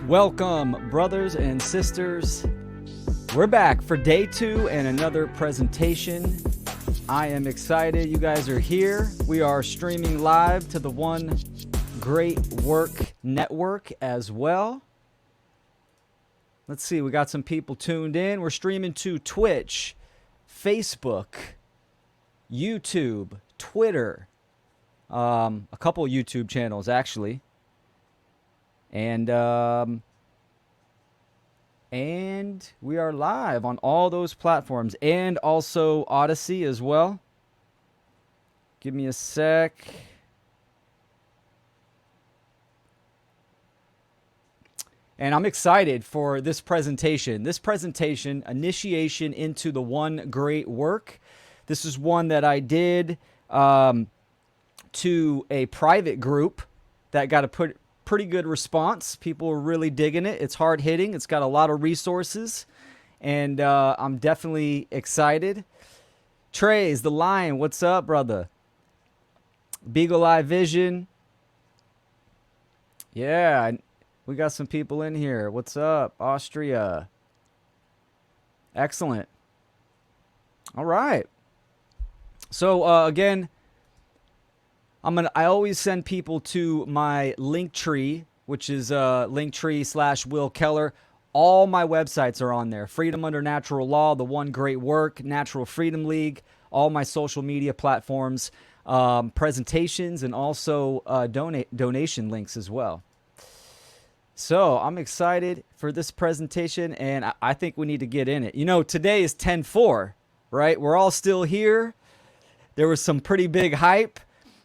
Welcome, brothers and sisters. We're back for day 2 and another presentation. I am excited you guys are here. We are streaming live to the One Great Work Network as well. Let's see, we got some people tuned in. We're streaming to Twitch, Facebook, YouTube, Twitter, a couple YouTube channels actually. And we are live on all those platforms and also Odyssey as well. Give me a sec. And I'm excited for this presentation. This presentation, Initiation into the One Great Work. This is one that I did to a private group that got a pretty good response. People are really digging it. It's hard hitting. It's got a lot of resources, and I'm definitely excited. Trey's the Lion, what's up, brother? Beagle Eye Vision. Yeah, we got some people in here. What's up, Austria? Excellent. All right. So again, I always send people to my Linktree, which is Linktree/Will Keller. All my websites are on there. Freedom Under Natural Law, The One Great Work, Natural Freedom League, all my social media platforms, presentations, and also donation links as well. So I'm excited for this presentation, and I think we need to get in it. You know, today is 10/4, right? We're all still here. There was some pretty big hype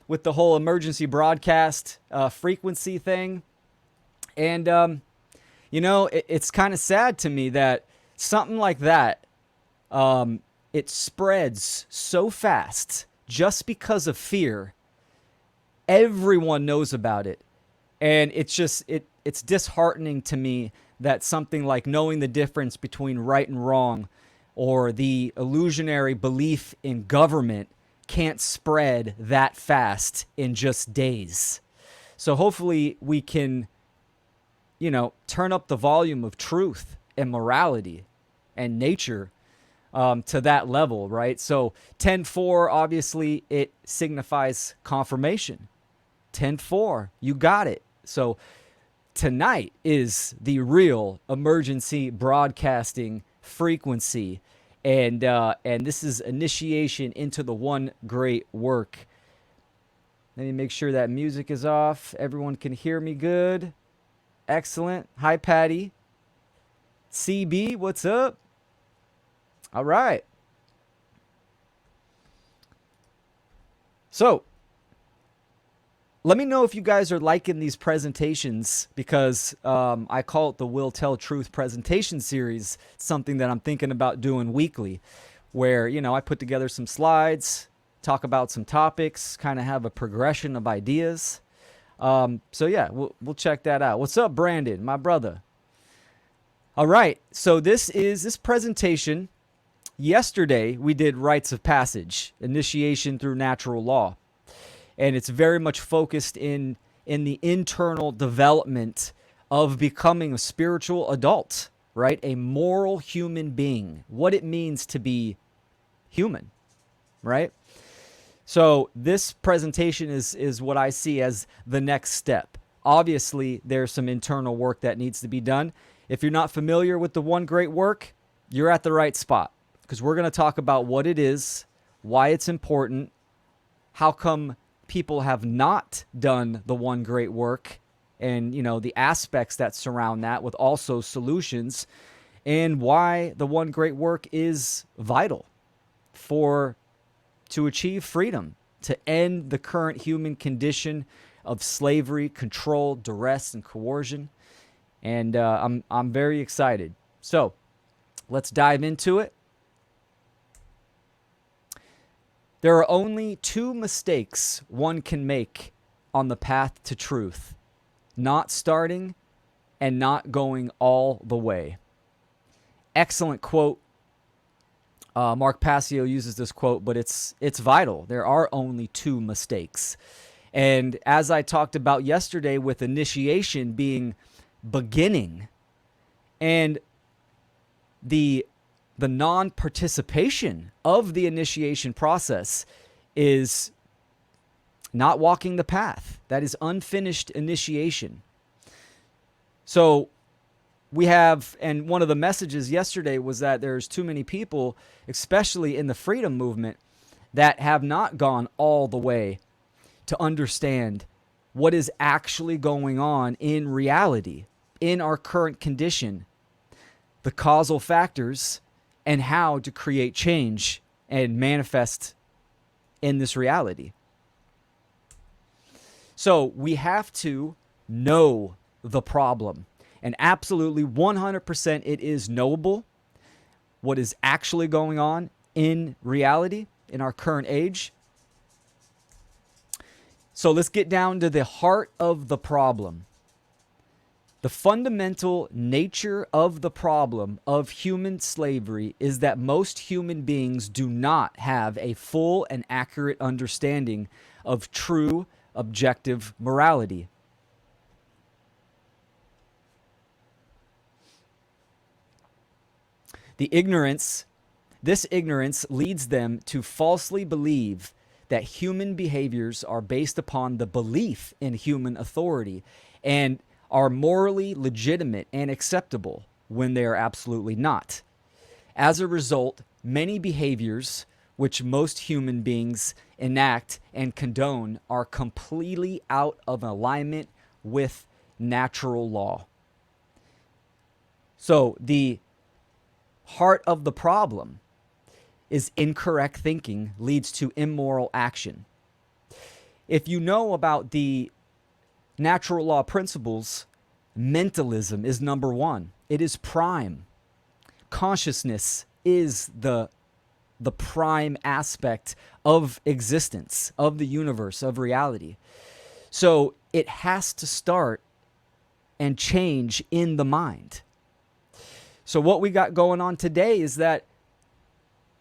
with the whole emergency broadcast frequency thing. And, you know, it's kind of sad to me that something like that, it spreads so fast just because of fear. Everyone knows about it. And it's just, it's disheartening to me that something like knowing the difference between right and wrong or the illusionary belief in government can't spread that fast in just days. So hopefully we can, you know, turn up the volume of truth and morality and nature to that level, right? So 10/4, obviously it signifies confirmation. 10/4, you got it. So tonight is the real emergency broadcasting frequency. And this is initiation into the One Great Work. Let me make sure that music is off. Everyone can hear me good. Excellent. Hi, Patty. CB, what's up? All right. So, let me know if you guys are liking these presentations, because I call it the Will Tell Truth presentation series. It's something that I'm thinking about doing weekly, where, you know, I put together some slides, talk about some topics, kind of have a progression of ideas. So yeah, we'll check that out. What's up, Brandon, my brother? All right, so this presentation. Yesterday we did rites of passage, initiation through natural law. And it's very much focused in the internal development of becoming a spiritual adult, right? A moral human being, what it means to be human, right? So this presentation is what I see as the next step. Obviously, there's some internal work that needs to be done. If you're not familiar with the One Great Work, you're at the right spot, because we're going to talk about what it is, why it's important, how come people have not done the One Great Work, and, you know, the aspects that surround that, with also solutions, and why the One Great Work is vital to achieve freedom, to end the current human condition of slavery, control, duress, and coercion. And I'm very excited. So let's dive into it. There are only 2 mistakes one can make on the path to truth: not starting and not going all the way. Excellent quote. Mark Passio uses this quote, but it's vital. There are only 2 mistakes. And as I talked about yesterday, with initiation being beginning, and the non-participation of the initiation process is not walking the path. That is unfinished initiation. So we have, and one of the messages yesterday was that there's too many people, especially in the freedom movement, that have not gone all the way to understand what is actually going on in reality, in our current condition, the causal factors, and how to create change and manifest in this reality. So we have to know the problem. And absolutely 100% it is knowable what is actually going on in reality in our current age. So let's get down to the heart of the problem. The fundamental nature of the problem of human slavery is that most human beings do not have a full and accurate understanding of true objective morality. This ignorance leads them to falsely believe that human behaviors are based upon the belief in human authority and are morally legitimate and acceptable when they are absolutely not. As a result, many behaviors which most human beings enact and condone are completely out of alignment with natural law. So the heart of the problem is incorrect thinking leads to immoral action. If you know about the natural law principles, mentalism is number one. It is prime. Consciousness is the prime aspect of existence, of the universe, of reality. So it has to start and change in the mind. So what we got going on today is that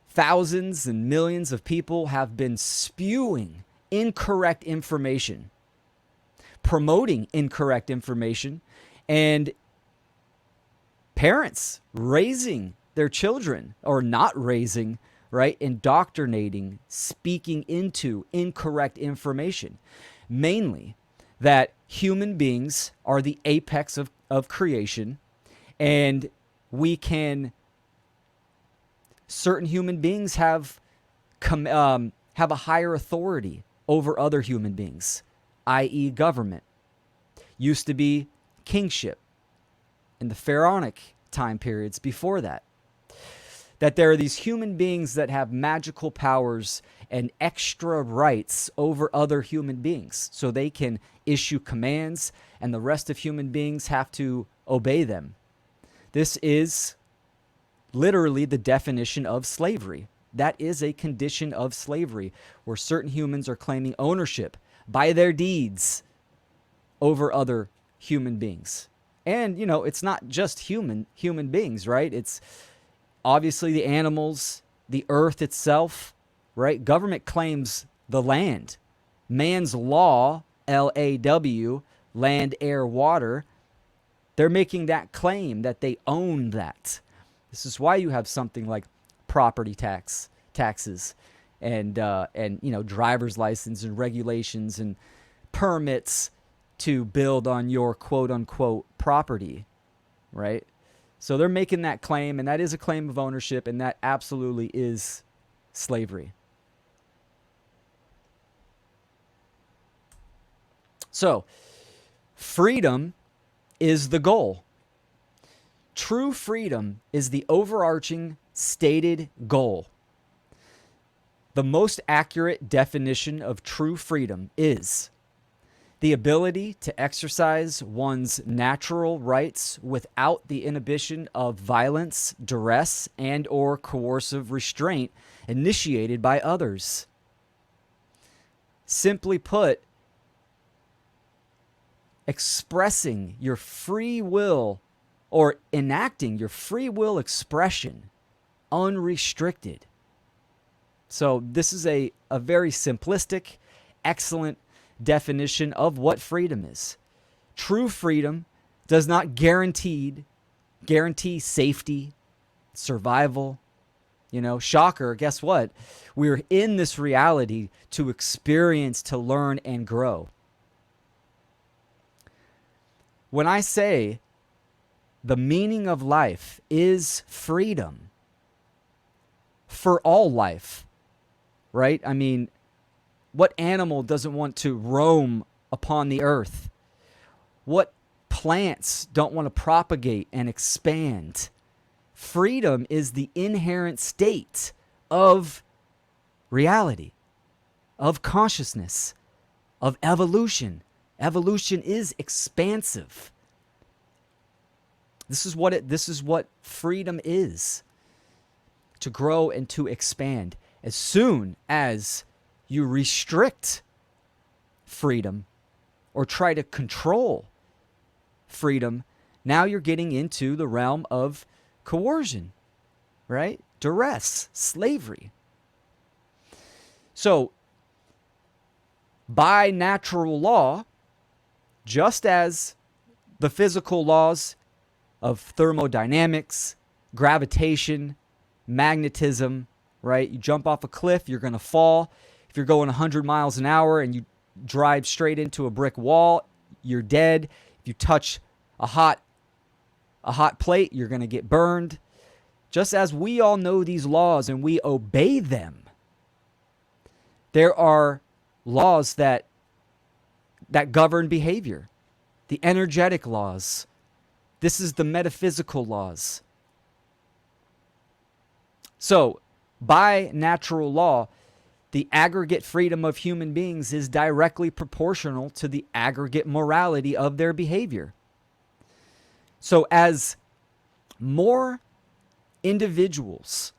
thousands and millions of people have been spewing incorrect information, promoting incorrect information, and parents raising their children, or not raising, right? Indoctrinating, speaking into incorrect information. Mainly that human beings are the apex of creation, and certain human beings have a higher authority over other human beings, i.e. government. Used to be kingship in the pharaonic time periods before that. That there are these human beings that have magical powers and extra rights over other human beings. So they can issue commands and the rest of human beings have to obey them. This is literally the definition of slavery. That is a condition of slavery where certain humans are claiming ownership by their deeds over other human beings. And, it's not just human beings, right? It's obviously the animals, the earth itself, right? Government claims the land. Man's law, LAW, land, air, water, they're making that claim that they own that. This is why you have something like property taxes, and driver's license and regulations and permits to build on your quote unquote property, right? So they're making that claim, and that is a claim of ownership, and that absolutely is slavery. So freedom is the goal. True freedom is the overarching stated goal. The most accurate definition of true freedom is the ability to exercise one's natural rights without the inhibition of violence, duress, and/or coercive restraint initiated by others. Simply put, expressing your free will or enacting your free will expression unrestricted. So this is a very simplistic, excellent definition of what freedom is. True freedom does not guarantee safety, survival. Shocker, guess what? We're in this reality to experience, to learn, and grow. When I say the meaning of life is freedom for all life, right? I mean, what animal doesn't want to roam upon the earth? What plants don't want to propagate and expand? Freedom is the inherent state of reality, of consciousness, of evolution. Evolution is expansive. This is what freedom is. To grow and to expand. As soon as you restrict freedom or try to control freedom, now you're getting into the realm of coercion, right? Duress, slavery. So, by natural law, just as the physical laws of thermodynamics, gravitation, magnetism, right? You jump off a cliff, you're going to fall. If you're going 100 miles an hour and you drive straight into a brick wall, you're dead. If you touch a hot plate, you're going to get burned. Just as we all know these laws and we obey them, there are laws that govern behavior. The energetic laws. This is the metaphysical laws. So, by natural law, the aggregate freedom of human beings is directly proportional to the aggregate morality of their behavior. So, as more individuals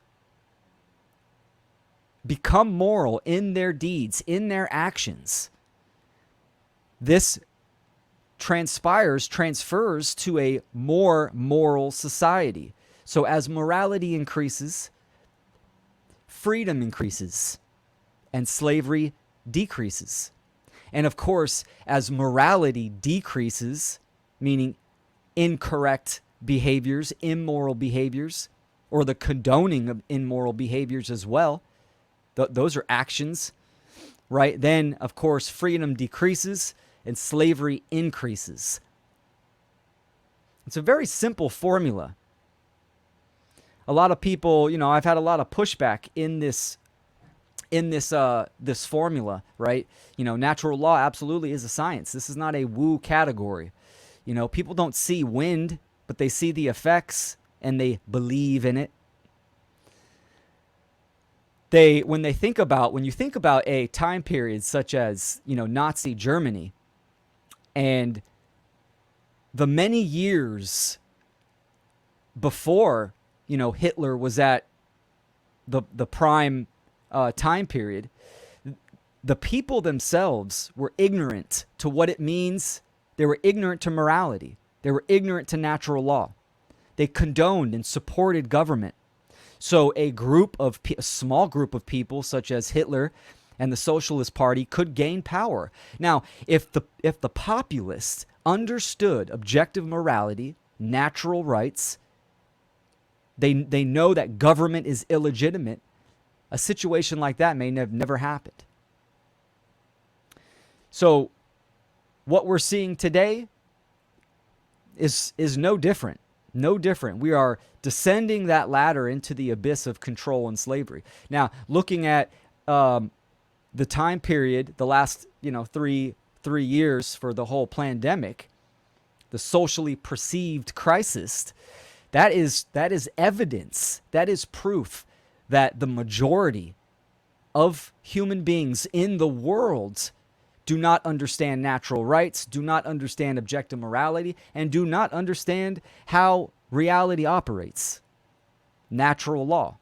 become moral in their deeds, in their actions, this transfers to a more moral society. So as morality increases, freedom increases, and slavery decreases. And of course, as morality decreases, meaning incorrect behaviors, immoral behaviors, or the condoning of immoral behaviors as well, those are actions, right? Then, of course, freedom decreases and slavery increases. It's a very simple formula. A lot of people, I've had a lot of pushback in this formula, right? Natural law absolutely is a science. This is not a woo category. People don't see wind, but they see the effects and they believe in it. When you think about a time period such as, Nazi Germany and the many years before, Hitler was at the prime time period, the people themselves were ignorant to what it means. They were ignorant to morality. They were ignorant to natural law. They condoned and supported government. So a small group of people, such as Hitler and the Socialist Party, could gain power. Now, if the populace understood objective morality, natural rights, they know that government is illegitimate, a situation like that may have never happened. So what we're seeing today is no different. No different. We are descending that ladder into the abyss of control and slavery. Now, looking at the time period, the last 3 years for the whole pandemic, the socially perceived crisis, that is evidence, that is proof that the majority of human beings in the world do not understand natural rights, do not understand objective morality, and do not understand how reality operates. Natural law.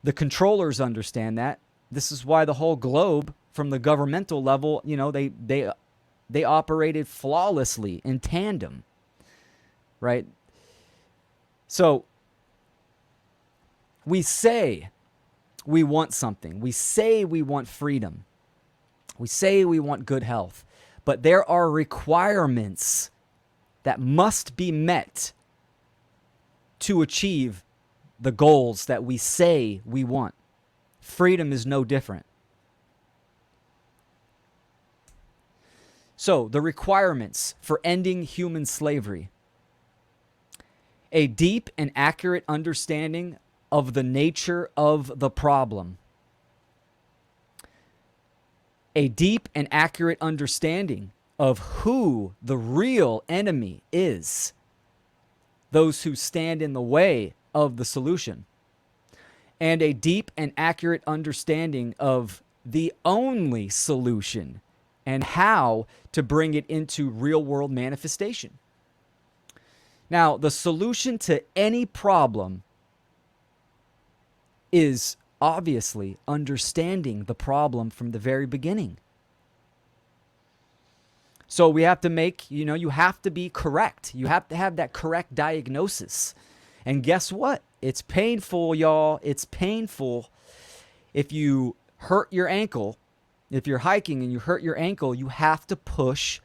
The controllers understand that. This is why the whole globe, from the governmental level, they operated flawlessly in tandem, right? So we say we want something. We say we want freedom. We say we want good health. But there are requirements that must be met to achieve the goals that we say we want. Freedom is no different. So, the requirements for ending human slavery: a deep and accurate understanding of the nature of the problem. A deep and accurate understanding of who the real enemy is, those who stand in the way of the solution. And a deep and accurate understanding of the only solution and how to bring it into real-world manifestation. Now, the solution to any problem is obviously understanding the problem from the very beginning. So we have to make, you have to be correct. You have to have that correct diagnosis. And guess what? It's painful, y'all. It's painful. If you hurt your ankle, if you're hiking and you hurt your ankle, you have to push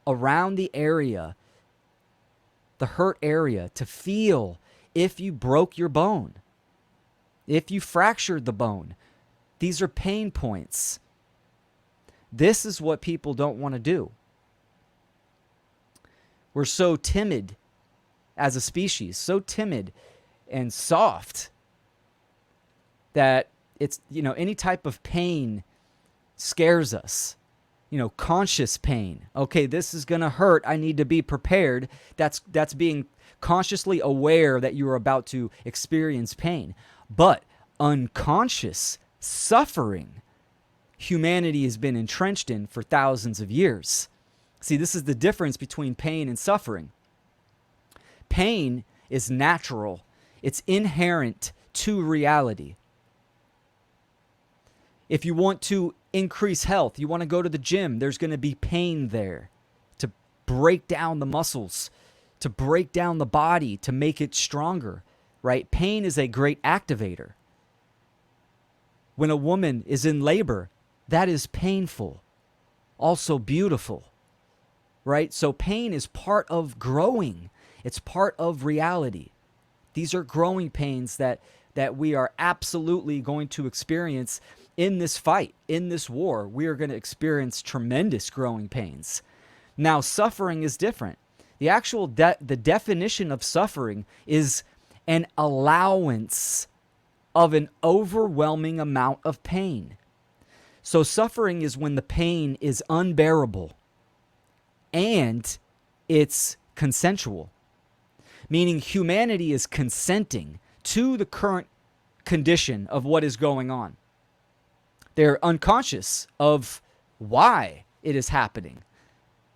around the area, the hurt area, to feel if you broke your bone, if you fractured the bone. These are pain points. This is what people don't want to do. We're so timid as a species, so timid and soft that it's, any type of pain scares us. Conscious pain. Okay, this is going to hurt. I need to be prepared. That's being consciously aware that you're about to experience pain. But unconscious suffering, humanity has been entrenched in for thousands of years. See, this is the difference between pain and suffering. Pain is natural. It's inherent to reality. If you want to increase health, you want to go to the gym, there's going to be pain there to break down the muscles, to break down the body, to make it stronger, right? Pain is a great activator. When a woman is in labor, that is painful, also beautiful, right? So pain is part of growing. It's part of reality. These are growing pains that we are absolutely going to experience in this fight, in this war. We are going to experience tremendous growing pains. Now, suffering is different. The actual the definition of suffering is an allowance of an overwhelming amount of pain. So suffering is when the pain is unbearable and it's consensual, meaning humanity is consenting to the current condition of what is going on. They're unconscious of why it is happening.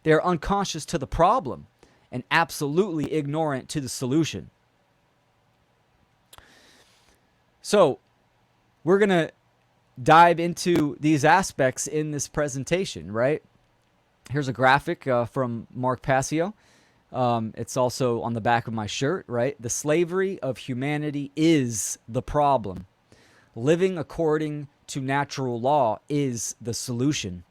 They're unconscious to the problem and absolutely ignorant to the solution. So we're going to dive into these aspects in this presentation, right? Here's a graphic from Mark Passio. It's also on the back of my shirt, right? The slavery of humanity is the problem. Living according to natural law is the solution.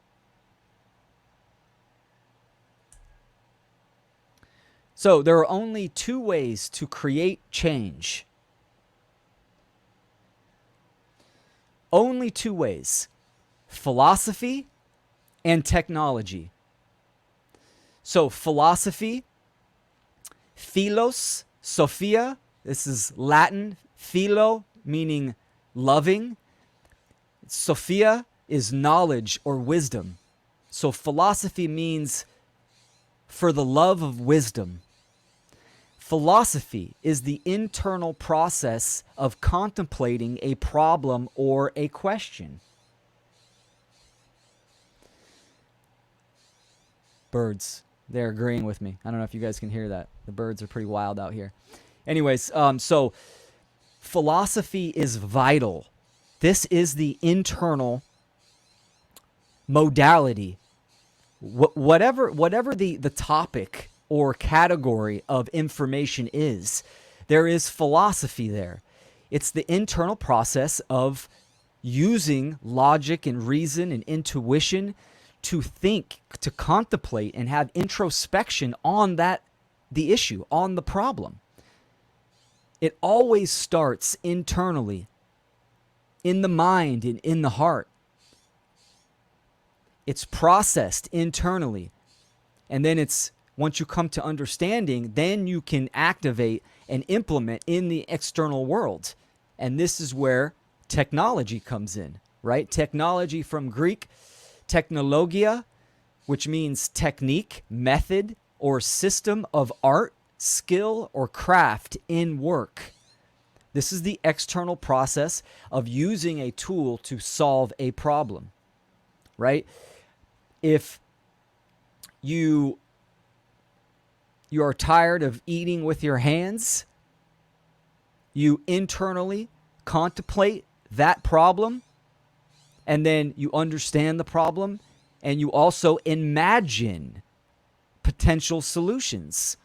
So there are only two ways to create change. Only two ways: philosophy and technology. So philosophy, philos, sophia, this is Latin, philo meaning loving. Sophia is knowledge or wisdom. So philosophy means for the love of wisdom. Philosophy is the internal process of contemplating a problem or a question. Birds, they're agreeing with me. I don't know if you guys can hear that. The birds are pretty wild out here. Anyways, so philosophy is vital. This is the internal modality. Whatever the topic or category of information is, there is philosophy there. It's the internal process of using logic and reason and intuition to think, to contemplate, and have introspection on that the issue, on the problem. It always starts internally, in the mind and in the heart. It's processed internally. And then once you come to understanding, then you can activate and implement in the external world. And this is where technology comes in, right? Technology from Greek, technologia, which means technique, method, or system of art, skill, or craft in work. This is the external process of using a tool to solve a problem, right? If you are tired of eating with your hands, you internally contemplate that problem, and then you understand the problem, and you also imagine potential solutions,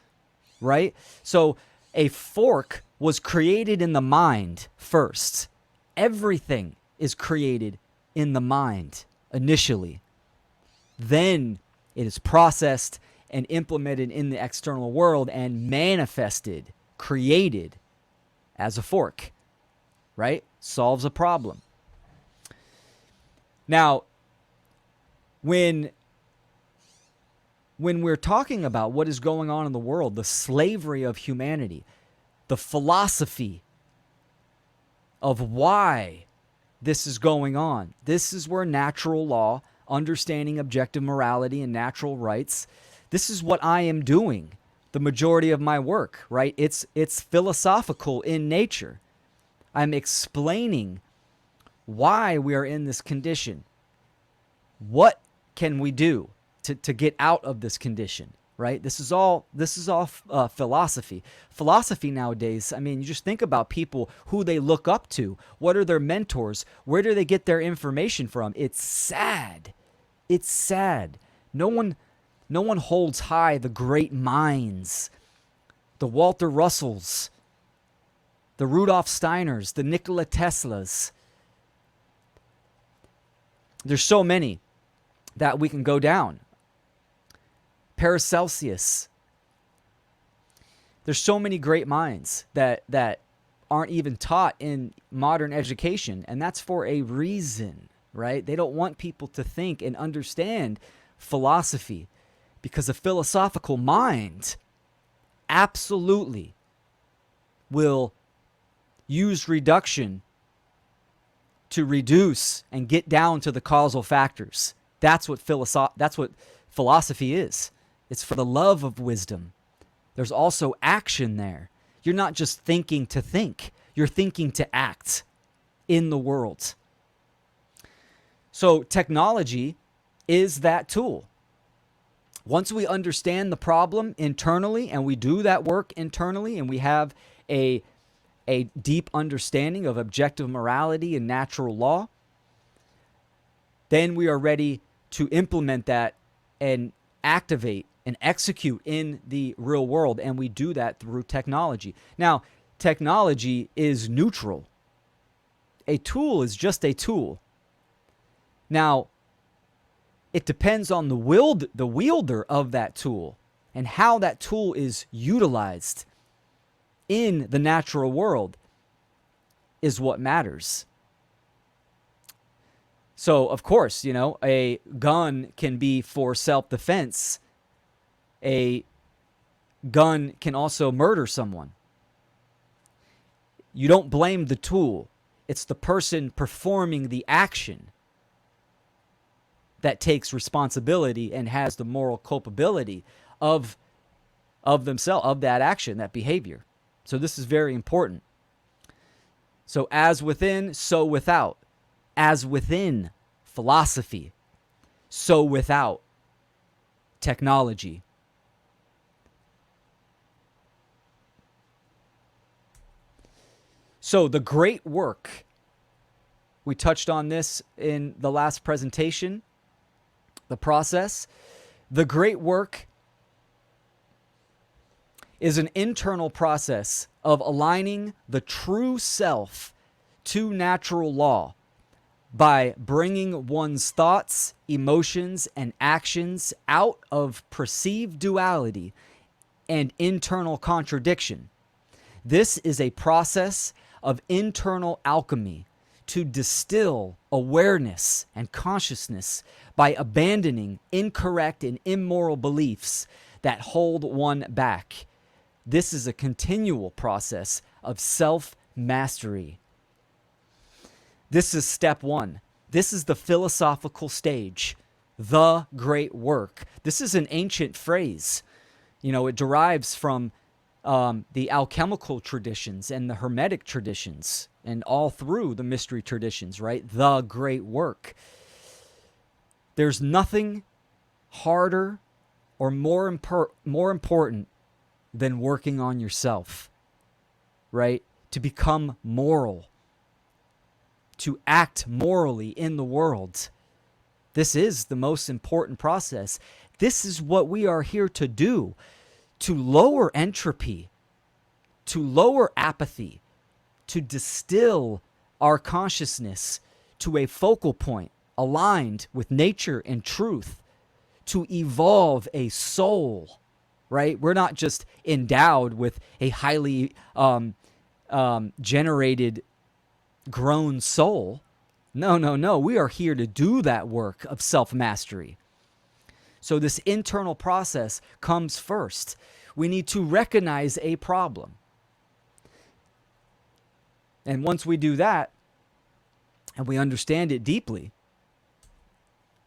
right? So a fork was created in the mind first. Everything is created in the mind initially. Then it is processed and implemented in the external world and manifested, created as a fork, right? Solves a problem. Now, when we're talking about what is going on in the world, the slavery of humanity, the philosophy of why this is going on, this is where natural law, understanding objective morality and natural rights, this is what I am doing the majority of my work, right? It's philosophical in nature. I'm explaining why we are in this condition. What can we do to get out of this condition, right? This is all philosophy. Philosophy nowadays, I mean, you just think about people who they look up to. What are their mentors? Where do they get their information from? It's sad. It's sad. No one holds high the great minds, the Walter Russells, the Rudolf Steiners, the Nikola Teslas. There's so many that we can go down. Paracelsus. There's so many great minds that aren't even taught in modern education, and that's for a reason, right? They don't want people to think and understand philosophy, because a philosophical mind absolutely will use reduction to reduce and get down to the causal factors. That's what philosophy is. It's for the love of wisdom. There's also action there. You're not just thinking to think. You're thinking to act in the world. So technology is that tool. Once we understand the problem internally and we do that work internally and we have a deep understanding of objective morality and natural law, then we are ready to implement that and activate and execute in the real world. And we do that through technology. Now, technology is neutral. A tool is just a tool. Now, it depends on the wielder of that tool and how that tool is utilized in the natural world is what matters. So, of course, a gun can be for self-defense. A gun can also murder someone. You don't blame the tool. It's the person performing the action that takes responsibility and has the moral culpability of themselves, of that action, that behavior. So this is very important. So as within, so without. As within philosophy, so without technology. So the great work, we touched on this in the last presentation, the process. The great work is an internal process of aligning the true self to natural law by bringing one's thoughts, emotions, and actions out of perceived duality and internal contradiction. This is a process of internal alchemy to distill awareness and consciousness by abandoning incorrect and immoral beliefs that hold one back. This is a continual process of self-mastery. This is step one. This is the philosophical stage, the great work. This is an ancient phrase. It derives from the alchemical traditions and the Hermetic traditions and all through the mystery traditions, right? The great work. There's nothing harder or more important than working on yourself, right? To become moral, to act morally in the world. This is the most important process. This is what we are here to do, to lower entropy, to lower apathy, to distill our consciousness to a focal point aligned with nature and truth, to evolve a soul, right? We're not just endowed with a highly generated, grown soul. No. We are here to do that work of self-mastery. So this internal process comes first. We need to recognize a problem. And once we do that, and we understand it deeply,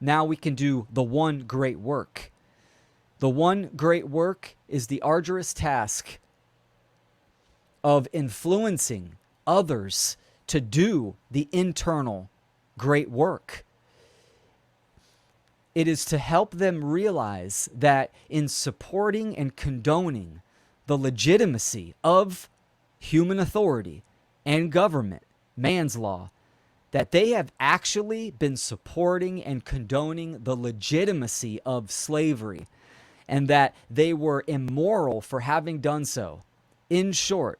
now we can do the one great work. The one great work is the arduous task of influencing others to do the internal great work. It is to help them realize that in supporting and condoning the legitimacy of human authority and government, man's law, that they have actually been supporting and condoning the legitimacy of slavery, and that they were immoral for having done so. In short,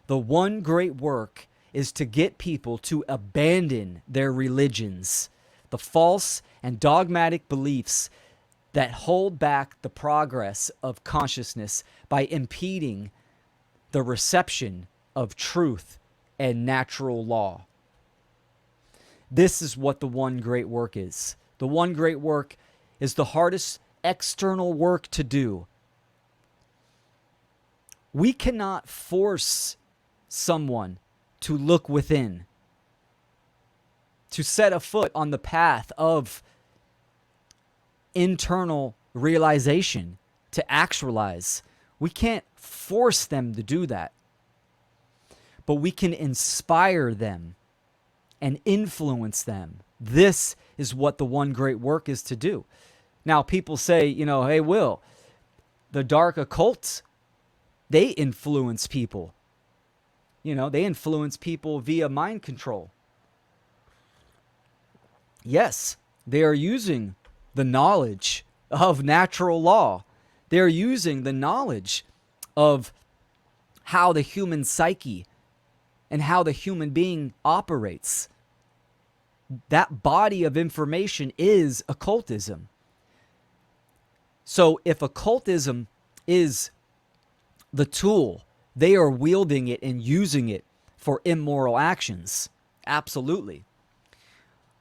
the one great work is to get people to abandon their religions, the false and dogmatic beliefs that hold back the progress of consciousness by impeding the reception of truth and natural law. This is what the one great work is. The one great work is the hardest external work to do. We cannot force someone to look within, to set a foot on the path of internal realization, to actualize. We can't force them to do that. But we can inspire them and influence them. This is what the one great work is to do. Now, people say, hey, Will, the dark occults, they influence people. They influence people via mind control. Yes, they are using the knowledge of natural law. They are using the knowledge of how the human psyche and how the human being operates. That body of information is occultism. So if occultism is the tool, they are wielding it and using it for immoral actions. Absolutely.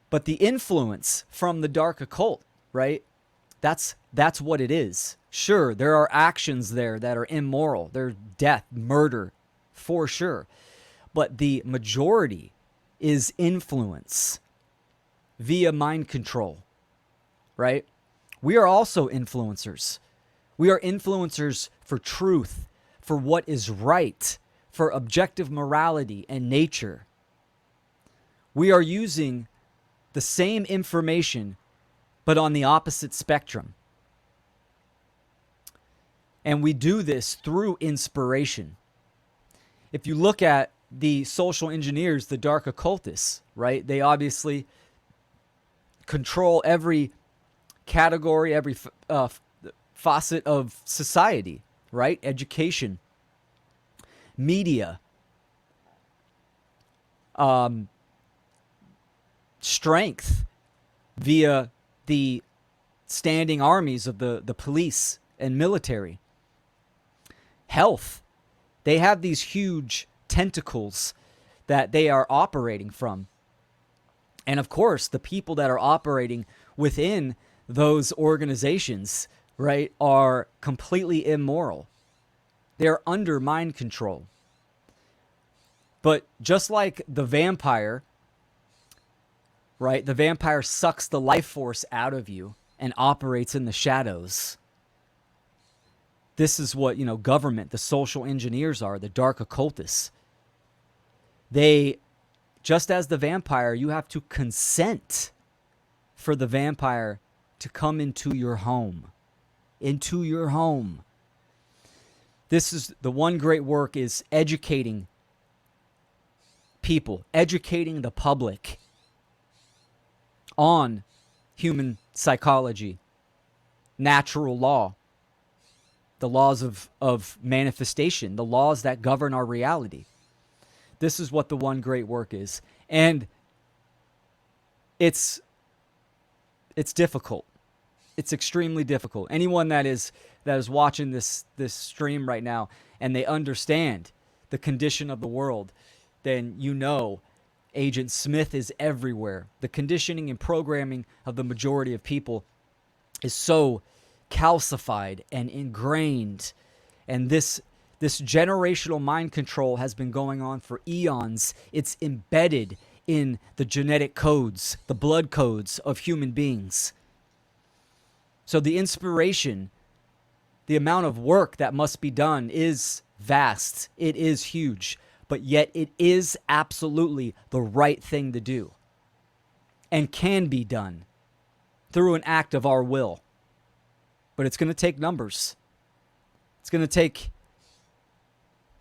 But the influence from the dark occult, right? That's what it is. Sure, there are actions there that are immoral. There's death, murder, for sure. But the majority is influence via mind control, right? We are also influencers. We are influencers for truth, for what is right, for objective morality and nature. We are using the same information, but on the opposite spectrum. And we do this through inspiration. If you look at the social engineers, the dark occultists, right? They obviously control every category, every facet of society, right? Education, media, strength via the standing armies of the police and military. health. They have these huge tentacles that they are operating from. And of course, the people that are operating within those organizations, right, are completely immoral. They're under mind control. But just like the vampire, right, the vampire sucks the life force out of you and operates in the shadows. This is what, government, the social engineers are, the dark occultists. They, just as the vampire, you have to consent for the vampire to come into your home. Into your home. This is the one great work, is educating people, educating the public on human psychology, natural law, the laws of manifestation, the laws that govern our reality. This is what the one great work is. And it's difficult. It's extremely difficult. Anyone that is watching this stream right now and they understand the condition of the world, then Agent Smith is everywhere. The conditioning and programming of the majority of people is so calcified and ingrained. And this generational mind control has been going on for eons. It's embedded in the genetic codes, the blood codes of human beings. So the inspiration, the amount of work that must be done is vast. It is huge. But yet it is absolutely the right thing to do and can be done through an act of our will. But it's going to take numbers. It's going to take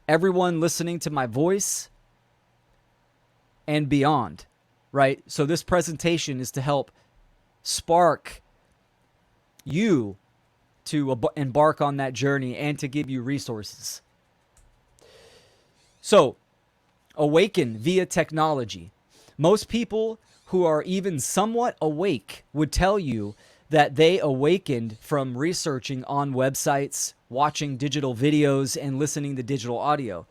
everyone listening to my voice and beyond, right? So this presentation is to help spark you to embark on that journey and to give you resources. So, awaken via technology. Most people who are even somewhat awake would tell you that they awakened from researching on websites, watching digital videos, and listening to digital audio.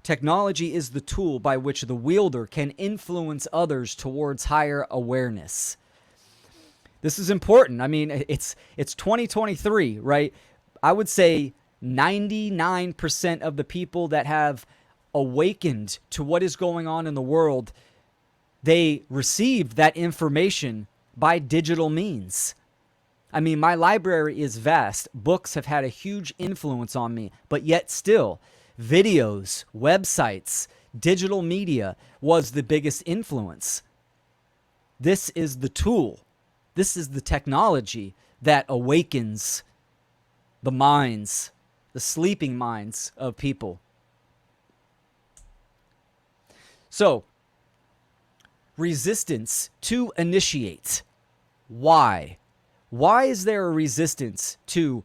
Technology is the tool by which the wielder can influence others towards higher awareness. This is important. I mean, it's 2023, right? I would say 99% of the people that have awakened to what is going on in the world, they received that information by digital means. I mean, my library is vast. Books have had a huge influence on me, but yet still, videos, websites, digital media was the biggest influence. This is the tool. This is the technology that awakens the minds, the sleeping minds of people. So, resistance to initiate. Why? Why is there a resistance to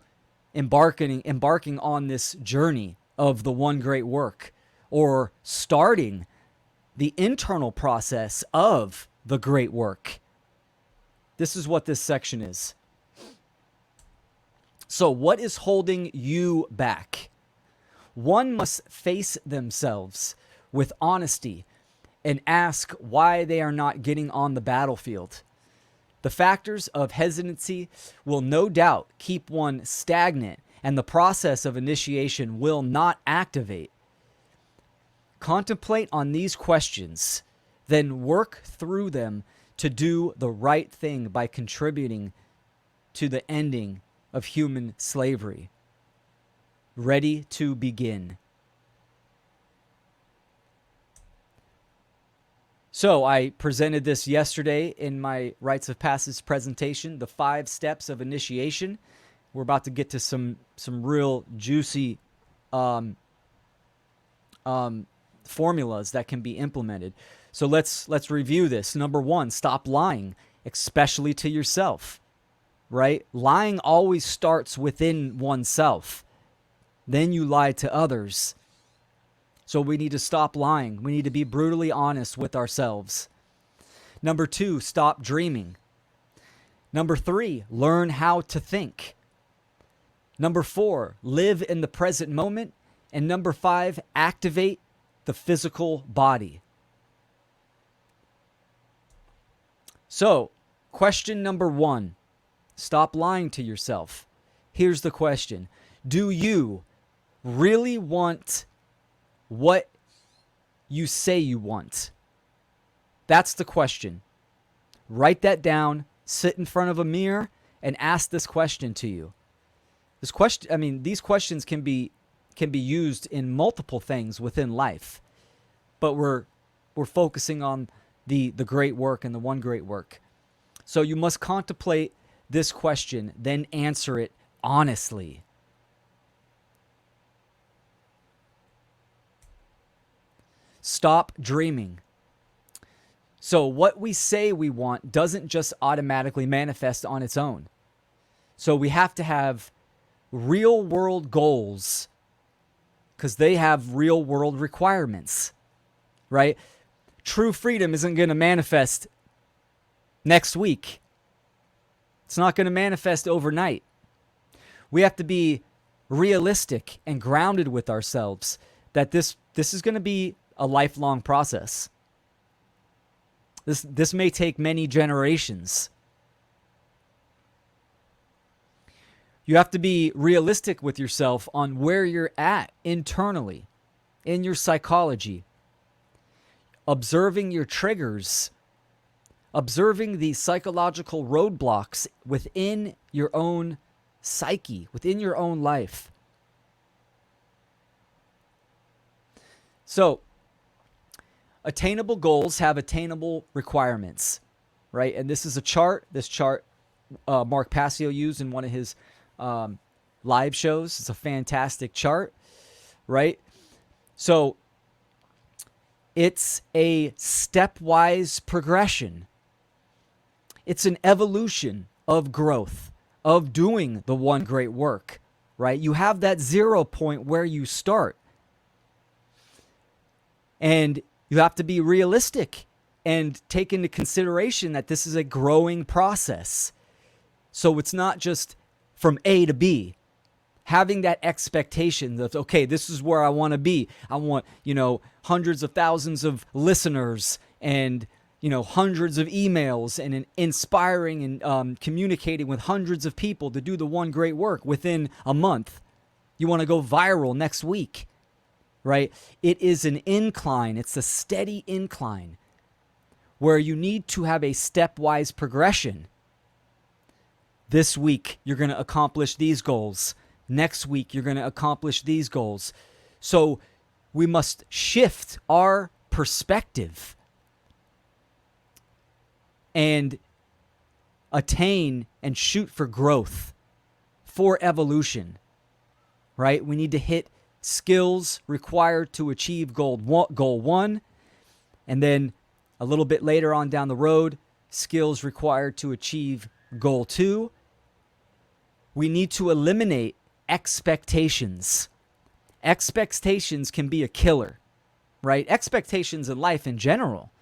embarking on this journey of the one great work, or starting the internal process of the great work? This is what this section is. So, what is holding you back? One must face themselves with honesty and ask why they are not getting on the battlefield. The factors of hesitancy will no doubt keep one stagnant, and the process of initiation will not activate. Contemplate on these questions, then work through them to do the right thing by contributing to the ending of human slavery. Ready to begin. So I presented this yesterday in my Rites of Passage presentation, the 5 steps of initiation. We're about to get to some real juicy formulas that can be implemented. So let's review this. Number 1, stop lying, especially to yourself, right? Lying always starts within oneself. Then you lie to others. So we need to stop lying. We need to be brutally honest with ourselves. Number 2, stop dreaming. Number 3, learn how to think. Number 4, live in the present moment. And number 5, activate the physical body. So, question number 1, stop lying to yourself. Here's the question. Do you really want what you say you want? That's the question. Write that down, sit in front of a mirror, and ask this question to you. These questions can be used in multiple things within life, but we're focusing on the great work and the one great work. So you must contemplate this question, then answer it honestly. Stop dreaming. So what we say we want doesn't just automatically manifest on its own. So we have to have real world goals because they have real world requirements, right? True freedom isn't going to manifest next week. It's not going to manifest overnight. We have to be realistic and grounded with ourselves that this is going to be a lifelong process. This may take many generations. You have to be realistic with yourself on where you're at internally, in your psychology, observing your triggers, observing the psychological roadblocks within your own psyche, within your own life. So, attainable goals have attainable requirements, right? And this is a chart. This chart Mark Passio used in one of his live shows. It's a fantastic chart, right? So it's a stepwise progression. It's an evolution of growth, of doing the one great work, right? You have that 0 point where you start. And you have to be realistic and take into consideration that this is a growing process. So it's not just from A to B. Having that expectation of, okay, this is where I want to be. I want, hundreds of thousands of listeners and, hundreds of emails and inspiring and communicating with hundreds of people to do the one great work within a month. You want to go viral next week, right? It is an incline. It's a steady incline where you need to have a stepwise progression. This week, you're going to accomplish these goals. Next week, you're going to accomplish these goals. So we must shift our perspective and attain and shoot for growth, for evolution, right? We need to hit skills required to achieve goal 1, and then a little bit later on down the road, skills required to achieve goal 2. We need to eliminate expectations. Expectations can be a killer, right? Expectations in life in general,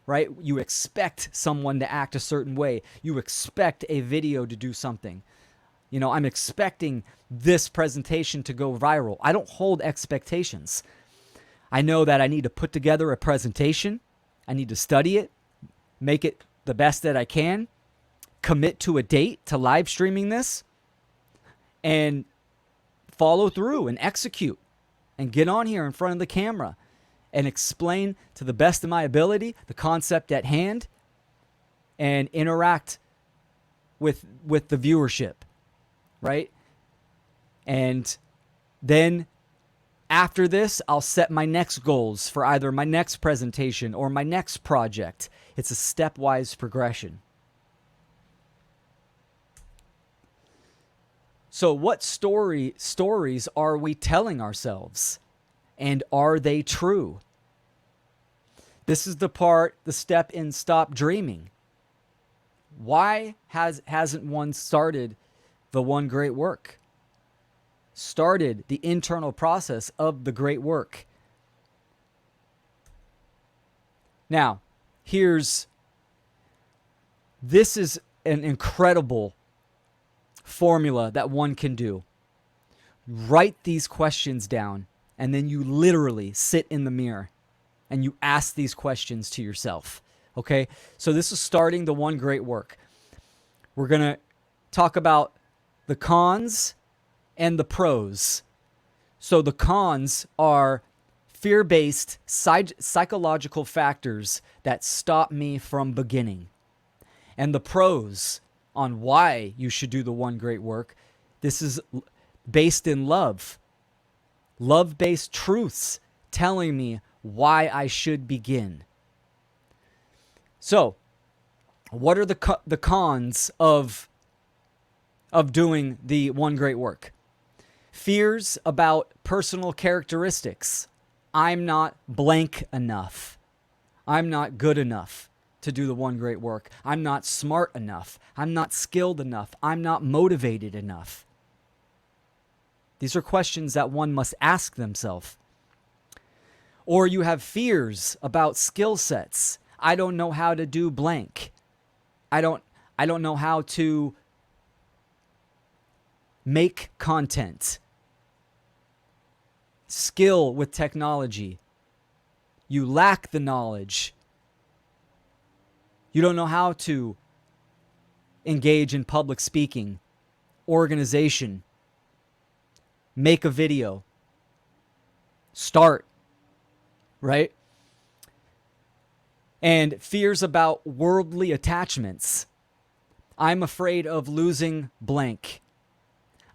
right? You expect someone to act a certain way. You expect a video to do something. I'm expecting this presentation to go viral. I don't hold expectations. I know that I need to put together a presentation. I need to study it, make it the best that I can, commit to a date to live streaming this, and follow through and execute and get on here in front of the camera and explain to the best of my ability the concept at hand and interact with the viewership, right? And then after this, I'll set my next goals for either my next presentation or my next project. It's a stepwise progression. So what stories are we telling ourselves? And are they true? This is the step in stop dreaming. Why hasn't one started the one great work? Started the internal process of the great work. Now, this is an incredible formula that one can do. Write these questions down, and then you literally sit in the mirror and you ask these questions to yourself. Okay? So this is starting the one great work. We're going to talk about the cons and the pros. So the cons are fear-based psychological factors that stop me from beginning. And the pros on why you should do the one great work, this is based in love. Love-based truths telling me why I should begin. So, what are the cons of doing the one great work? Fears about personal characteristics. I'm not blank enough. I'm not good enough to do the one great work. I'm not smart enough. I'm not skilled enough. I'm not motivated enough. These are questions that one must ask themselves. Or you have fears about skill sets. I don't know how to do blank. I don't know how to make content. Skill with technology. You lack the knowledge. You don't know how to engage in public speaking, organization, make a video, start, right? And fears about worldly attachments. I'm afraid of losing blank.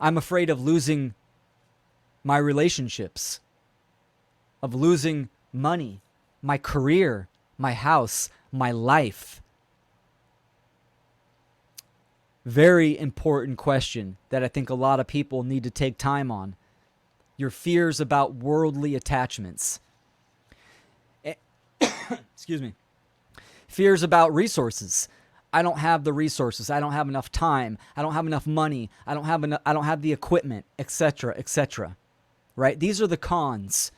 I'm afraid of losing my relationships, of losing money, my career, my house, my life. Very important question that I think a lot of people need to take time on. Your fears about worldly attachments. Excuse me. Fears about resources. I don't have the resources. I don't have enough time. I don't have enough money. I don't have the equipment, etc., etc. Right? These are the cons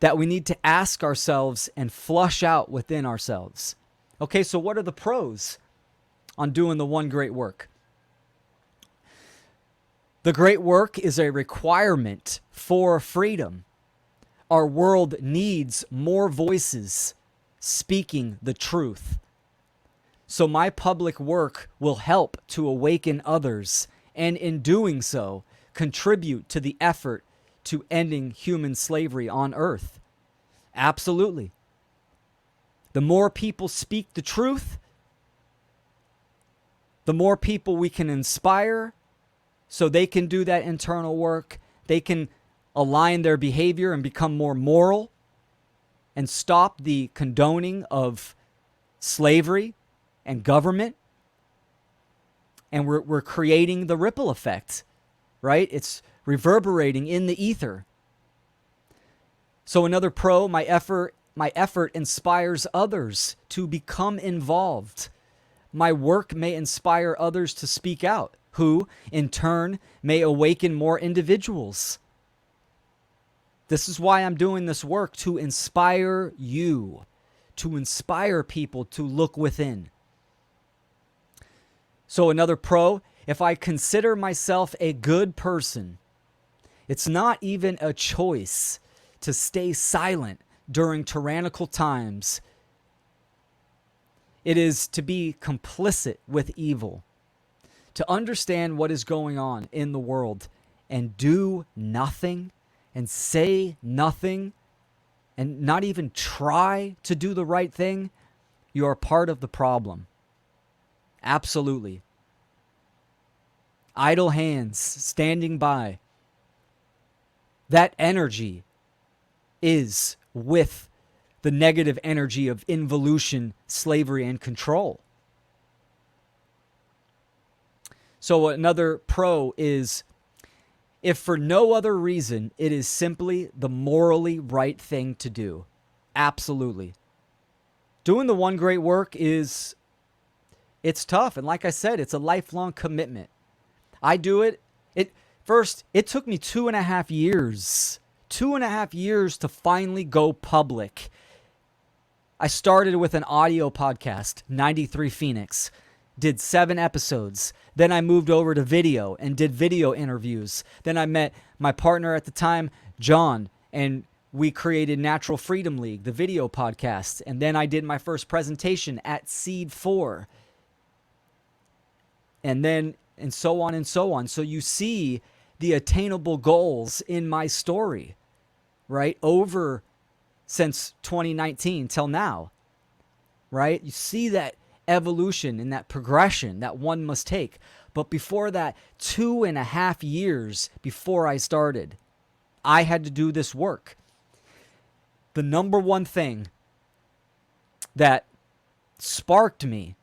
that we need to ask ourselves and flush out within ourselves. Okay, so what are the pros on doing the one great work? The great work is a requirement for freedom. Our world needs more voices speaking the truth. So my public work will help to awaken others, and in doing so, contribute to the effort to ending human slavery on earth. Absolutely. The more people speak the truth, the more people we can inspire so they can do that internal work. They can align their behavior and become more moral and stop the condoning of slavery and government. And we're creating the ripple effect, right? It's reverberating in the ether. So another pro, my effort inspires others to become involved. My work may inspire others to speak out, who, in turn, may awaken more individuals. This is why I'm doing this work, to inspire you, to inspire people to look within. So another pro, if I consider myself a good person, it's not even a choice to stay silent during tyrannical times. It is to be complicit with evil, to understand what is going on in the world and do nothing and say nothing and not even try to do the right thing. You are part of the problem. Absolutely. Idle hands, standing by. That energy is with the negative energy of involution, slavery, and control. So another pro is, if for no other reason, it is simply the morally right thing to do. Absolutely. Doing the one great work it's tough. And like I said, it's a lifelong commitment. I do it. It took me 2.5 years. 2.5 years to finally go public. I started with an audio podcast, 93 Phoenix. did 7 episodes. Then I moved over to video and did video interviews. Then I met my partner at the time, John, and we created Natural Freedom League, the video podcast. And then I did my first presentation at Seed 4. And then, and so on and so on. So you see the attainable goals in my story, right? Over since 2019 till now, right? You see that evolution and that progression that one must take. But before that, 2.5 years before I started, I had to do this work. The number one thing that sparked me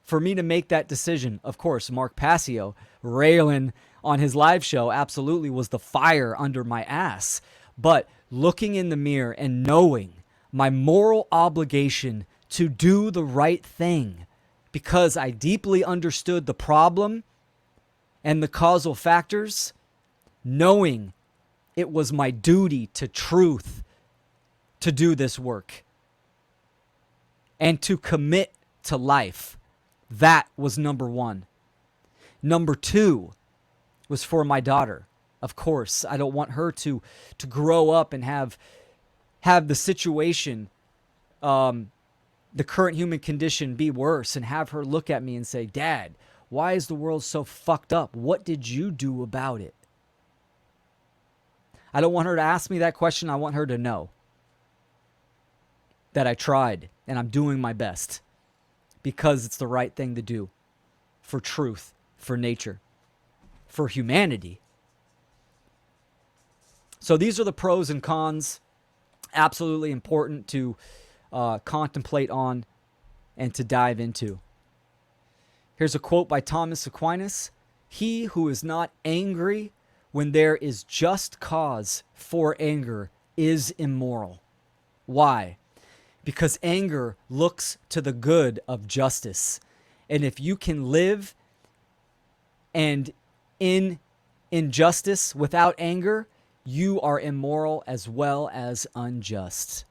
for me to make that decision, of course, Mark Passio railing on his live show absolutely was the fire under my ass. But looking in the mirror and knowing my moral obligation to do the right thing, because I deeply understood the problem and the causal factors, knowing it was my duty to truth to do this work and to commit to life. That was number one. Number two was for my daughter. Of course, I don't want her to grow up and have the situation, the current human condition be worse, and have her look at me and say, "Dad, why is the world so fucked up? What did you do about it?" I don't want her to ask me that question. I want her to know that I tried and I'm doing my best because it's the right thing to do for truth, for nature, for humanity. So these are the pros and cons. Absolutely important to contemplate on and to dive into. Here's a quote by Thomas Aquinas. "He who is not angry when there is just cause for anger is immoral." Why? Because anger looks to the good of justice. And if you can live and in injustice without anger, you are immoral as well as unjust.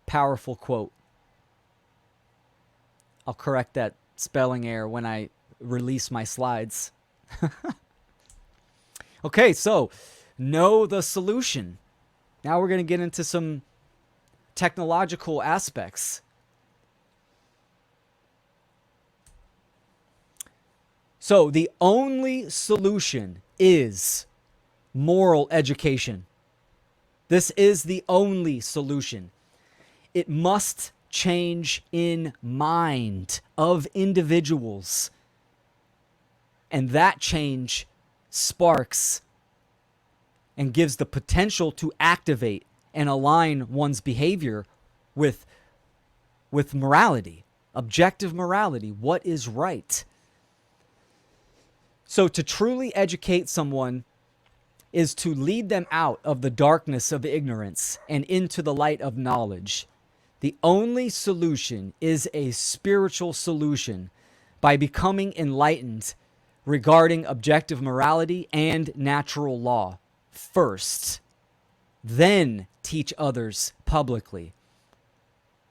Powerful quote. I'll correct that spelling error when I release my slides. Okay, so know the solution. Now we're going to get into some technological aspects. So the only solution is moral education. This is the only solution. It must change in mind of individuals. And that change sparks and gives the potential to activate and align one's behavior with morality, objective morality, what is right. So to truly educate someone is to lead them out of the darkness of ignorance and into the light of knowledge. The only solution is a spiritual solution by becoming enlightened regarding objective morality and natural law first, then teach others publicly.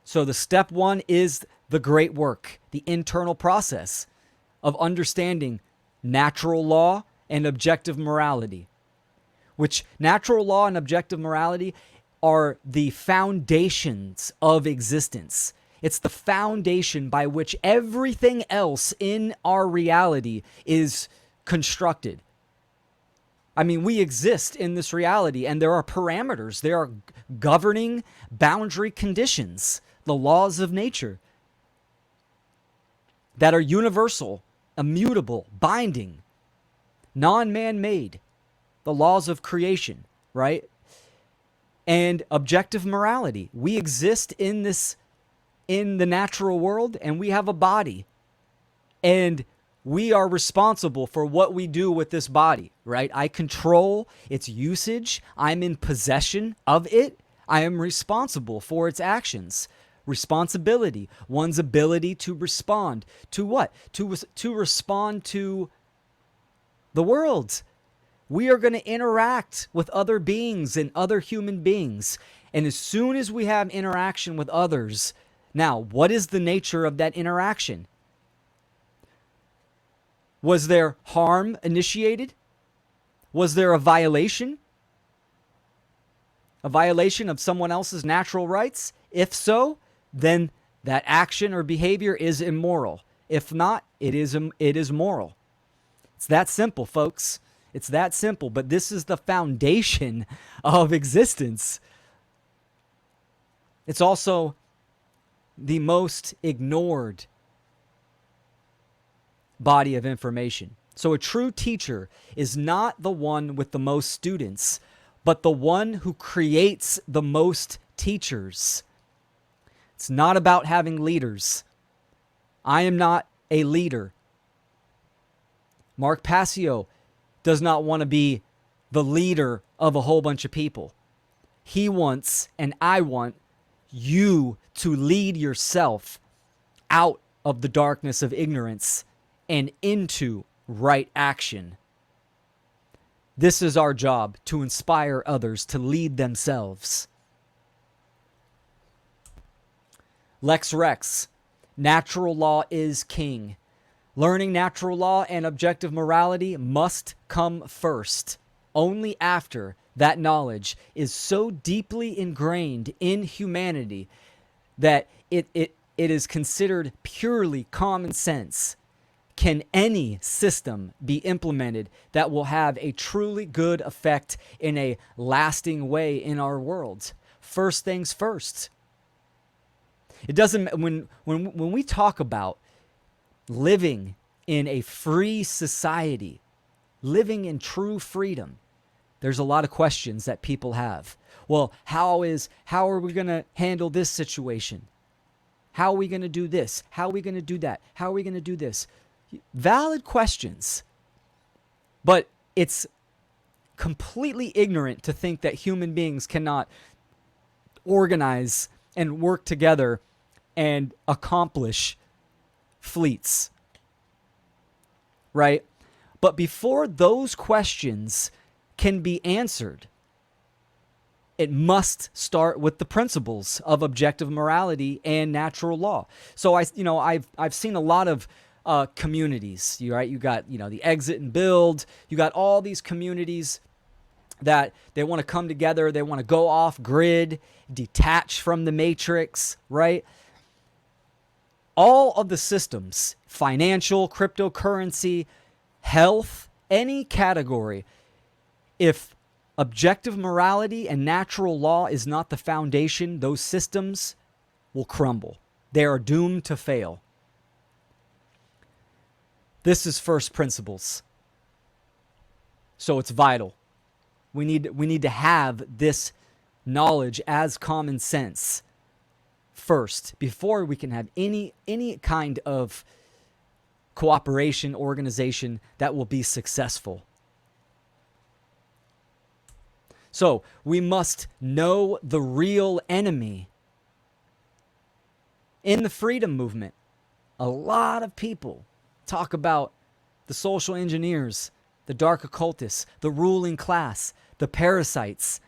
So the step one is the great work, the internal process of understanding natural law and objective morality, which natural law and objective morality are the foundations of existence. It's the foundation by which everything else in our reality is constructed. I mean, we exist in this reality, and there are parameters. There are governing boundary conditions, the laws of nature that are universal, immutable, binding, non-man-made, the laws of creation, right? And objective morality. We exist in the natural world, and we have a body, and we are responsible for what we do with this body, right? I control its usage. I'm in possession of it. I am responsible for its actions. Responsibility, one's ability to respond to what? To respond to the world. We are going to interact with other beings and other human beings. And as soon as we have interaction with others, now, what is the nature of that interaction? Was there harm initiated? Was there a violation? A violation of someone else's natural rights? If so, then that action or behavior is immoral. If not, it is moral. It's that simple, folks. It's that simple, but this is the foundation of existence. It's also the most ignored body of information. So a true teacher is not the one with the most students, but the one who creates the most teachers. It's not about having leaders. I am not a leader. Mark Passio does not want to be the leader of a whole bunch of people. He wants, and I want, you to lead yourself out of the darkness of ignorance and into right action. This is our job, to inspire others to lead themselves. Lex Rex, natural law is king. Learning natural law and objective morality must come first. Only after that knowledge is so deeply ingrained in humanity that it is considered purely common sense, can any system be implemented that will have a truly good effect in a lasting way in our world. First things first. It doesn't, when we talk about living in a free society, living in true freedom, there's a lot of questions that people have. Well, how are we going to handle this situation? How are we going to do this? How are we going to do that? How are we going to do this? Valid questions. But it's completely ignorant to think that human beings cannot organize and work together and accomplish fleets. Right? But before those questions can be answered, it must start with the principles of objective morality and natural law. So I've seen a lot of communities. You got the exit and build. You got all these communities that they want to come together. They want to go off grid, detach from the matrix. Right? All of the systems, financial, cryptocurrency, health, any category, if objective morality and natural law is not the foundation, those systems will crumble. They are doomed to fail. This is first principles. So it's vital. We need to have this knowledge as common sense first before we can have any kind of cooperation, organization that will be successful. So we must know the real enemy. In the freedom movement, a lot of people talk about the social engineers, the dark occultists, the ruling class, the parasites.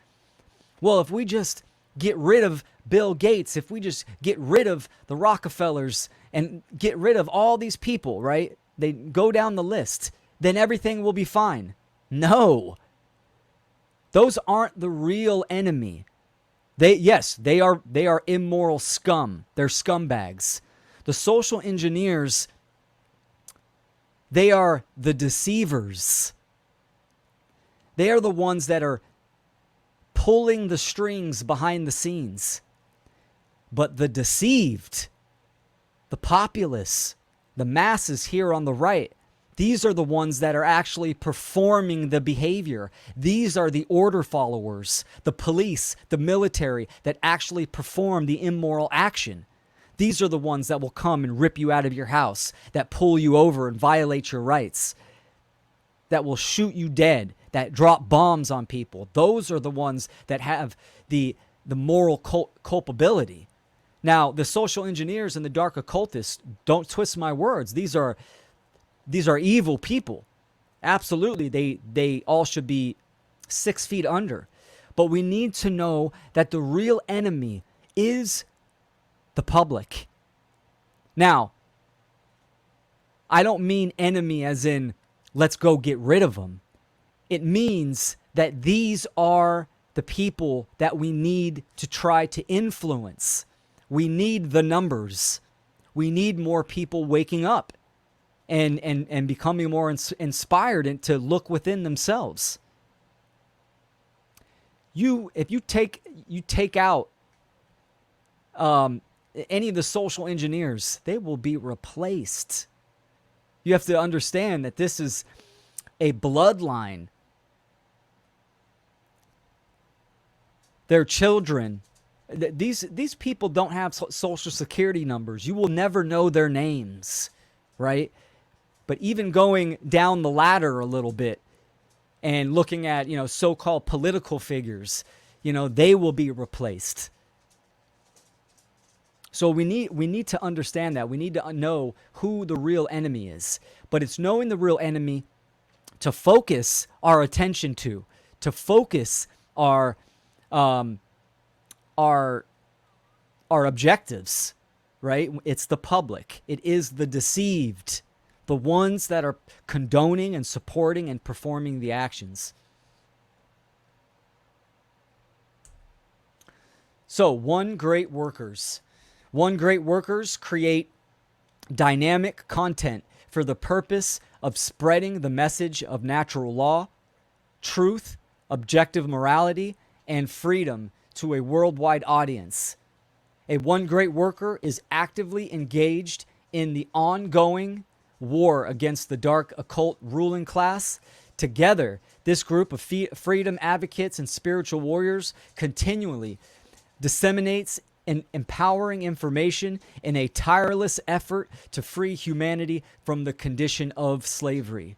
Well, if we just get rid of Bill Gates, if we just get rid of the Rockefellers and get rid of all these people, right? They go down the list, then everything will be fine. No. Those aren't the real enemy. They are immoral scum. They're scumbags. The social engineers, they are the deceivers. They are the ones that are pulling the strings behind the scenes. But the deceived, the populace, the masses here on the right, these are the ones that are actually performing the behavior. These are the order followers, the police, the military that actually perform the immoral action. These are the ones that will come and rip you out of your house, that pull you over and violate your rights, that will shoot you dead, that drop bombs on people. Those are the ones that have the moral culpability. Now, the social engineers and the dark occultists, don't twist my words. These are evil people. Absolutely, they all should be 6 feet under. But we need to know that the real enemy is the public. Now, I don't mean enemy as in let's go get rid of them. It means that these are the people that we need to try to influence. We need the numbers. We need more people waking up and becoming more inspired and to look within themselves. If you take out any of the social engineers, they will be replaced. You have to understand that this is a bloodline. Their children, these people don't have social security numbers. You will never know their names, right? But even going down the ladder a little bit and looking at, so-called political figures, they will be replaced. So we need to understand that. We need to know who the real enemy is. But it's knowing the real enemy to focus our attention to focus our objectives, right? It's the public. It is the deceived, the ones that are condoning and supporting and performing the actions. So, One Great Workers create dynamic content for the purpose of spreading the message of natural law, truth, objective morality, and freedom to a worldwide audience. A One Great Worker is actively engaged in the ongoing war against the dark occult ruling class. Together, this group of freedom advocates and spiritual warriors continually disseminates empowering information in a tireless effort to free humanity from the condition of slavery.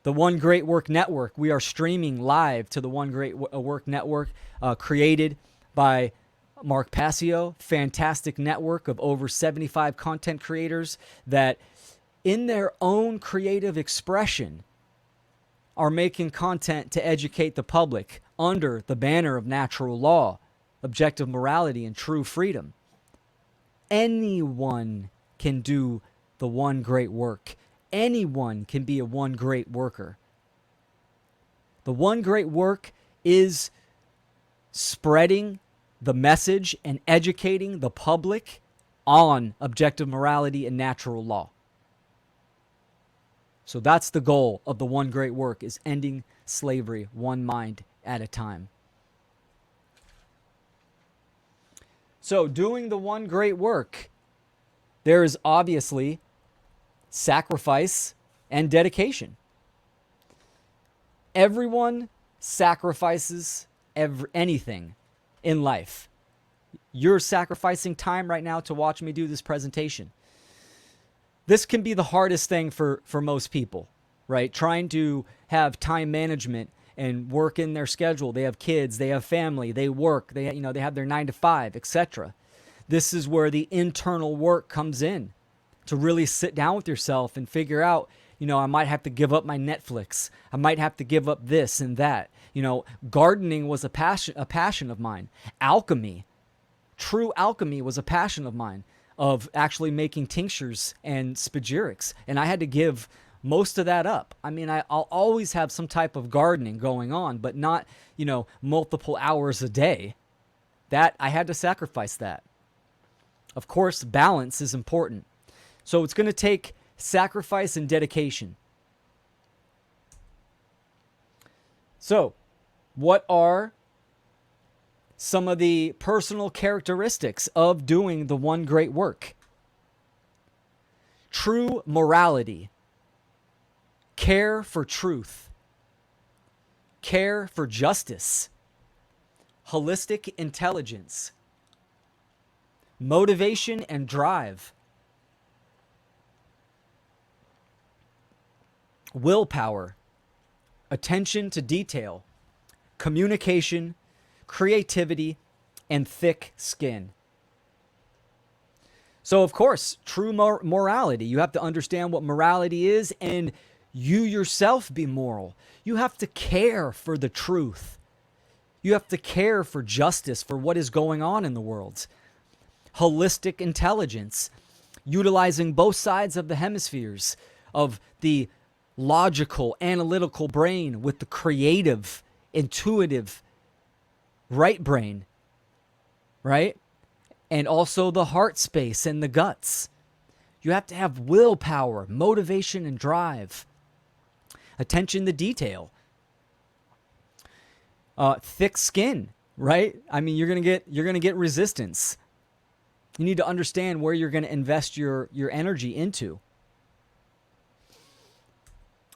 The One Great Work Network, we are streaming live to the One Great Work Network, created by Mark Passio, fantastic network of over 75 content creators that in their own creative expression are making content to educate the public under the banner of natural law, objective morality, and true freedom. Anyone can do the one great work. Anyone can be a one great worker. The one great work is spreading the message and educating the public on objective morality and natural law. So that's the goal of the One Great Work, is ending slavery one mind at a time. So doing the one great work, there is obviously sacrifice and dedication. Everyone sacrifices anything in life. You're sacrificing time right now to watch me do this presentation. This can be the hardest thing for most people, right? Trying to have time management and work in their schedule. They have kids, they have family, they work, they have their 9 to 5, etc. This is where the internal work comes in, to really sit down with yourself and figure out, I might have to give up my Netflix. I might have to give up this and that. Gardening was a passion of mine. Alchemy, true alchemy was a passion of mine, of actually making tinctures and spagyrics. And I had to give most of that up. I mean, I'll always have some type of gardening going on, but not, multiple hours a day. That I had to sacrifice that. Of course, balance is important. So it's going to take sacrifice and dedication. So, what are some of the personal characteristics of doing the one great work? True morality, care for truth, care for justice, holistic intelligence, motivation and drive, willpower, attention to detail, communication, creativity, and thick skin. So, of course, true morality. You have to understand what morality is, and you yourself be moral. You have to care for the truth. You have to care for justice, for what is going on in the world. Holistic intelligence. utilizing both sides of the hemispheres of the logical, analytical brain with the creative, intuitive right brain, right? And also the heart space and the guts. You have to have willpower, motivation, and drive. Attention to detail. Thick skin, right? I mean, you're gonna get resistance. You need to understand where you're gonna invest your energy into.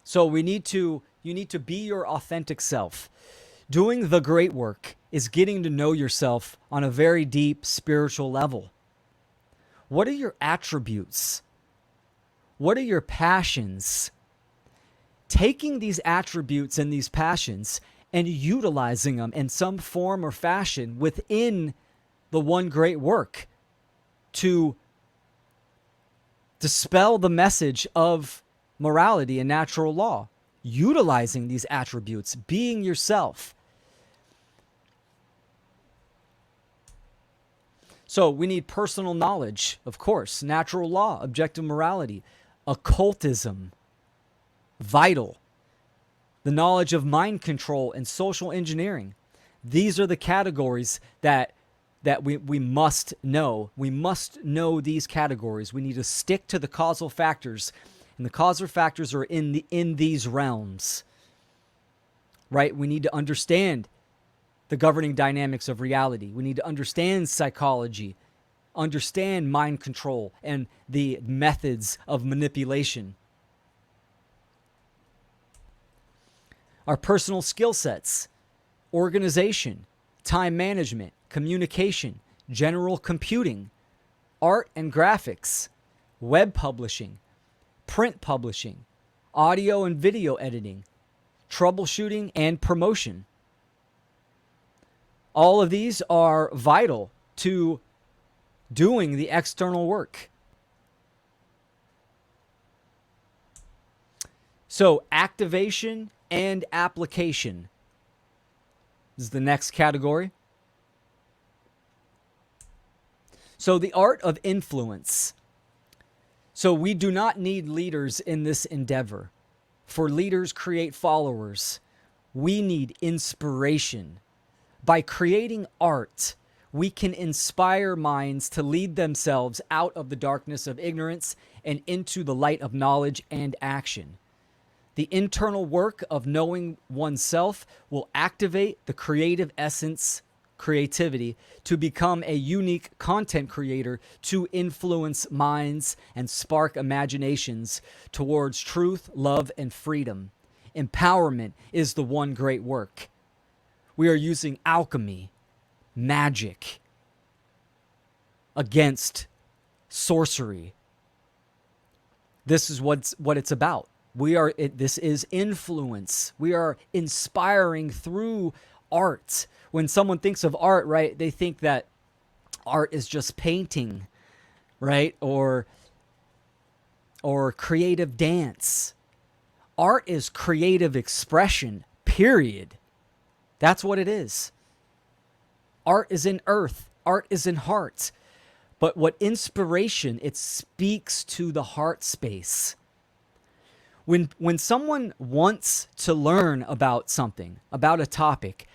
So you need to be your authentic self. Doing the great work is getting to know yourself on a very deep spiritual level. What are your attributes? What are your passions? Taking these attributes and these passions and utilizing them in some form or fashion within the one great work to dispel the message of morality and natural law. Utilizing these attributes, being yourself. So we need personal knowledge, of course, natural law, objective morality, occultism, vital, the knowledge of mind control and social engineering. These are the categories that we must know. We must know these categories. We need to stick to the causal factors, and the causal factors are in these realms, right? We need to understand the governing dynamics of reality. We need to understand psychology, understand mind control, and the methods of manipulation. Our personal skill sets, organization, time management, communication, general computing, art and graphics, web publishing, print publishing, audio and video editing, troubleshooting, and promotion. All of these are vital to doing the external work. So, activation and application is the next category. So, the art of influence. So, we do not need leaders in this endeavor. For leaders create followers. We need inspiration. By creating art, we can inspire minds to lead themselves out of the darkness of ignorance and into the light of knowledge and action. The internal work of knowing oneself will activate the creative essence, creativity, to become a unique content creator to influence minds and spark imaginations towards truth, love, and freedom. Empowerment is the one great work. We are using alchemy, magic, against sorcery. This is what it's about. This is influence. We are inspiring through art. When someone thinks of art, right, they think that art is just painting, right, or creative dance. Art is creative expression, period. That's what it is. Art is in earth. Art is in heart. But what inspiration, it speaks to the heart space. When someone wants to learn about something, about a topic,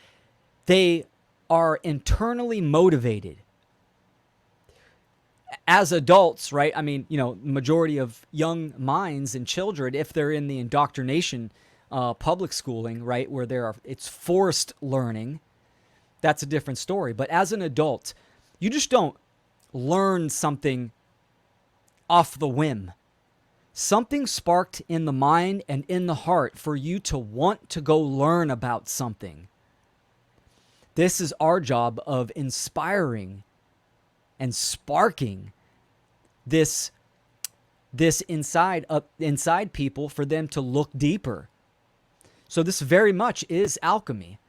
they are internally motivated. As adults, right? I mean, majority of young minds and children, if they're in the indoctrination public schooling, right, where it's forced learning, that's a different story. But as an adult, you just don't learn something off the whim. Something sparked in the mind and in the heart for you to want to go learn about something. This is our job of inspiring and sparking this inside people for them to look deeper. So this very much is alchemy.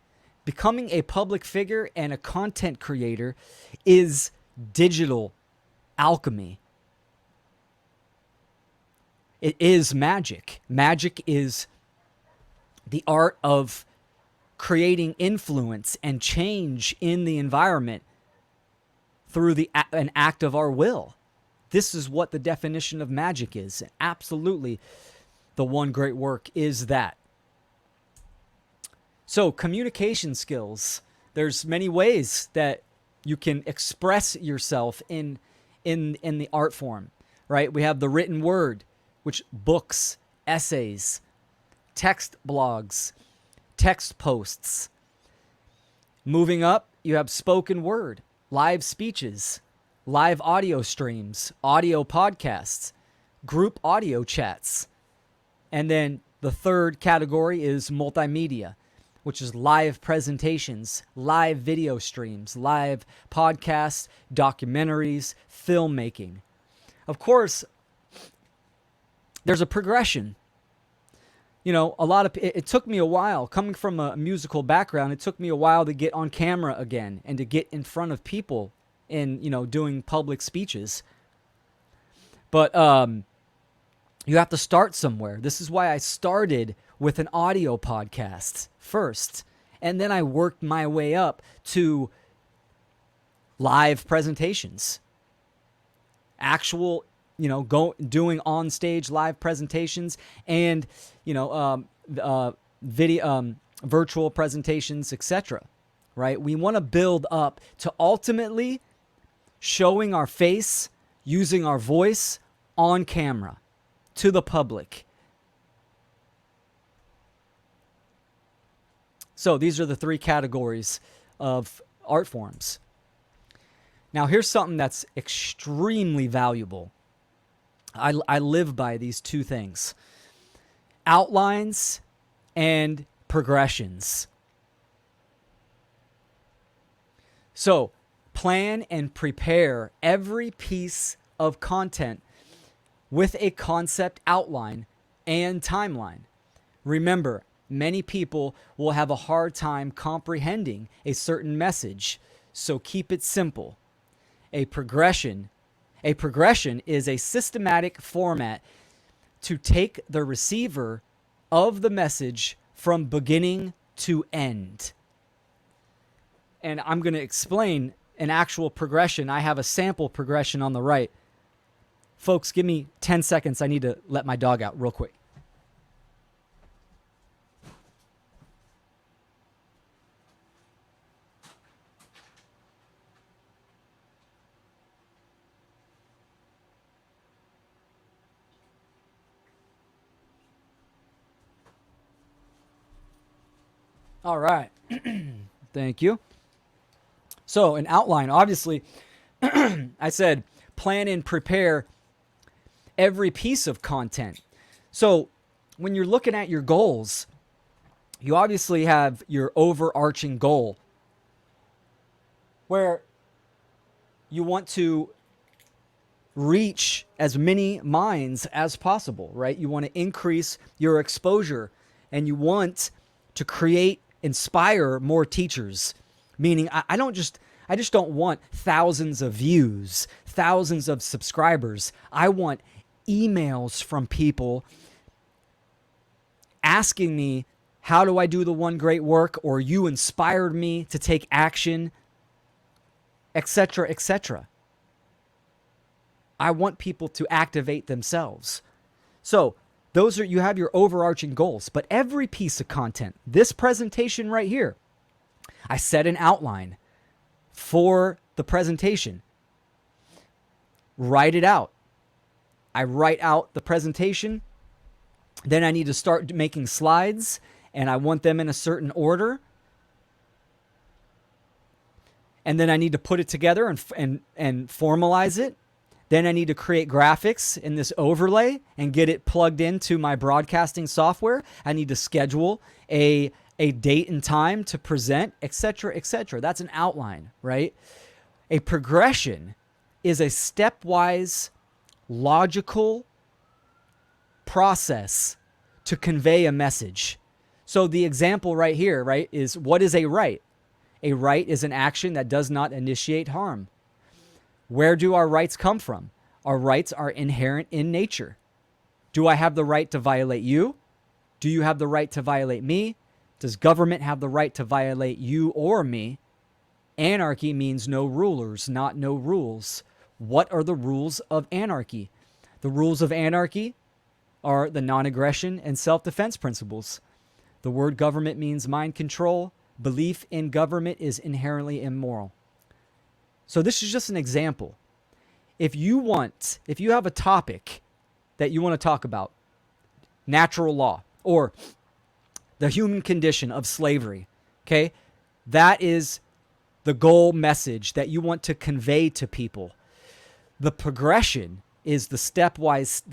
Becoming a public figure and a content creator is digital alchemy. It is magic. Magic is the art of creating influence and change in the environment through an act of our will. This is what the definition of magic is. Absolutely, the one great work is that. So communication skills, there's many ways that you can express yourself in the art form, right? We have the written word, which books, essays, text blogs, text posts. Moving up, you have spoken word, live speeches, live audio streams, audio podcasts, group audio chats. And then the third category is multimedia, which is live presentations, live video streams, live podcasts, documentaries, filmmaking. Of course, there's a progression. You know, it took me a while, coming from a musical background, it took me a while to get on camera again and to get in front of people in, doing public speeches. But you have to start somewhere. This is why I started with an audio podcast first. And then I worked my way up to live presentations. Actual, doing on stage live presentations and, video, virtual presentations, etc. Right? We want to build up to ultimately showing our face, using our voice on camera to the public. So these are the three categories of art forms. Now here's something that's extremely valuable. I live by these two things: outlines and progressions. So plan and prepare every piece of content with a concept outline and timeline. Remember, many people will have a hard time comprehending a certain message, so keep it simple. A progression is a systematic format to take the receiver of the message from beginning to end. And I'm going to explain an actual progression. I have a sample progression on the right. Folks, give me 10 seconds. I need to let my dog out real quick. All right. Thank you. So an outline, obviously, I said plan and prepare every piece of content. So when you're looking at your goals, you obviously have your overarching goal where you want to reach as many minds as possible, right? You want to increase your exposure and you want to inspire more teachers. Meaning I just don't want thousands of views, thousands of subscribers. I want emails from people asking me, how do I do the one great work? Or you inspired me to take action, etc., etc. I want people to activate themselves. So you have your overarching goals, but every piece of content, this presentation right here, I set an outline for the presentation. Write it out. I write out the presentation. Then I need to start making slides, and I want them in a certain order. And then I need to put it together and formalize it. Then I need to create graphics in this overlay and get it plugged into my broadcasting software. I need to schedule a date and time to present, etc., etc. That's an outline, right? A progression is a stepwise, logical process to convey a message. So the example right here, right, is what is a right? A right is an action that does not initiate harm. Where do our rights come from? Our rights are inherent in nature. Do I have the right to violate you? Do you have the right to violate me? Does government have the right to violate you or me? Anarchy means no rulers, not no rules. What are the rules of anarchy? The rules of anarchy are the non-aggression and self-defense principles. The word government means mind control. Belief in government is inherently immoral. So this is just an example. If you have a topic that you want to talk about, natural law or the human condition of slavery, okay? That is the goal message that you want to convey to people. The progression is the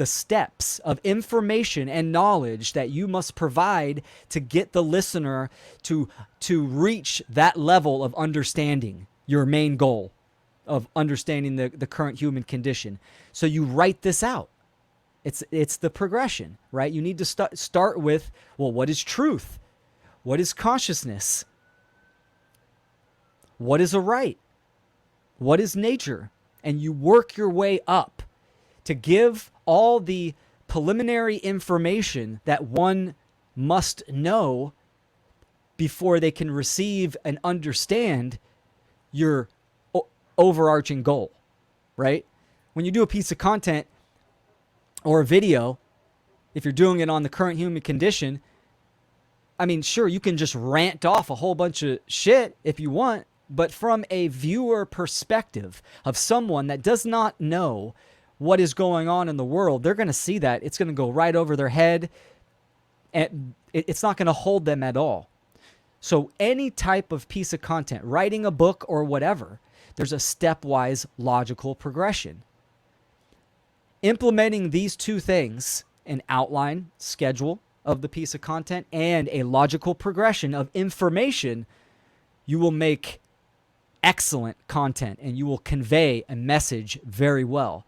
steps of information and knowledge that you must provide to get the listener to reach that level of understanding your main goal of understanding the current human condition. So you write this out. It's the progression, right? You need to start with, well, what is truth? What is consciousness? What is a right? What is nature? And you work your way up to give all the preliminary information that one must know before they can receive and understand your overarching goal, right? When you do a piece of content or a video, if you're doing it on the current human condition, I mean, sure, you can just rant off a whole bunch of shit if you want, but from a viewer perspective of someone that does not know what is going on in the world, they're going to see that. It's going to go right over their head, and it's not going to hold them at all. So any type of piece of content, writing a book or whatever, there's a stepwise logical progression. Implementing these two things, an outline, schedule of the piece of content, and a logical progression of information, you will make excellent content and you will convey a message very well.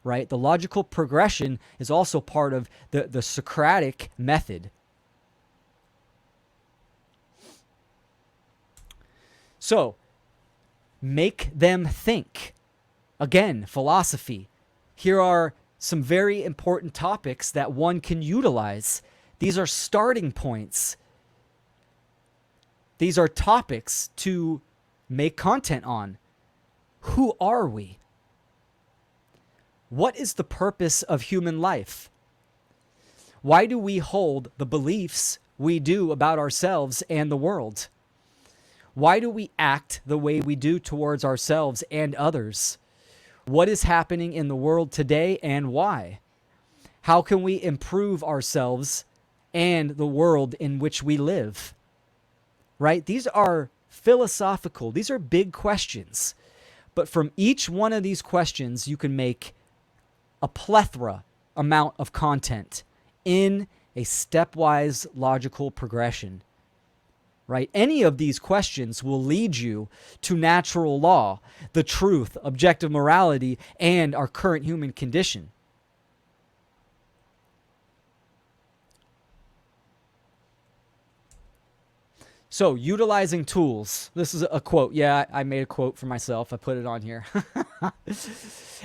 Right? The logical progression is also part of the Socratic method. So, make them think. Again, philosophy. Here are some very important topics that one can utilize. These are starting points. These are topics to make content on. Who are we? What is the purpose of human life? Why do we hold the beliefs we do about ourselves and the world? Why do we act the way we do towards ourselves and others? What is happening in the world today and why? How can we improve ourselves and the world in which we live? Right? These are philosophical. These are big questions. But from each one of these questions, you can make a plethora amount of content in a stepwise logical progression, right? Any of these questions will lead you to natural law, the truth, objective morality, and our current human condition. So, utilizing tools. This is a quote. Yeah, I made a quote for myself. I put it on here.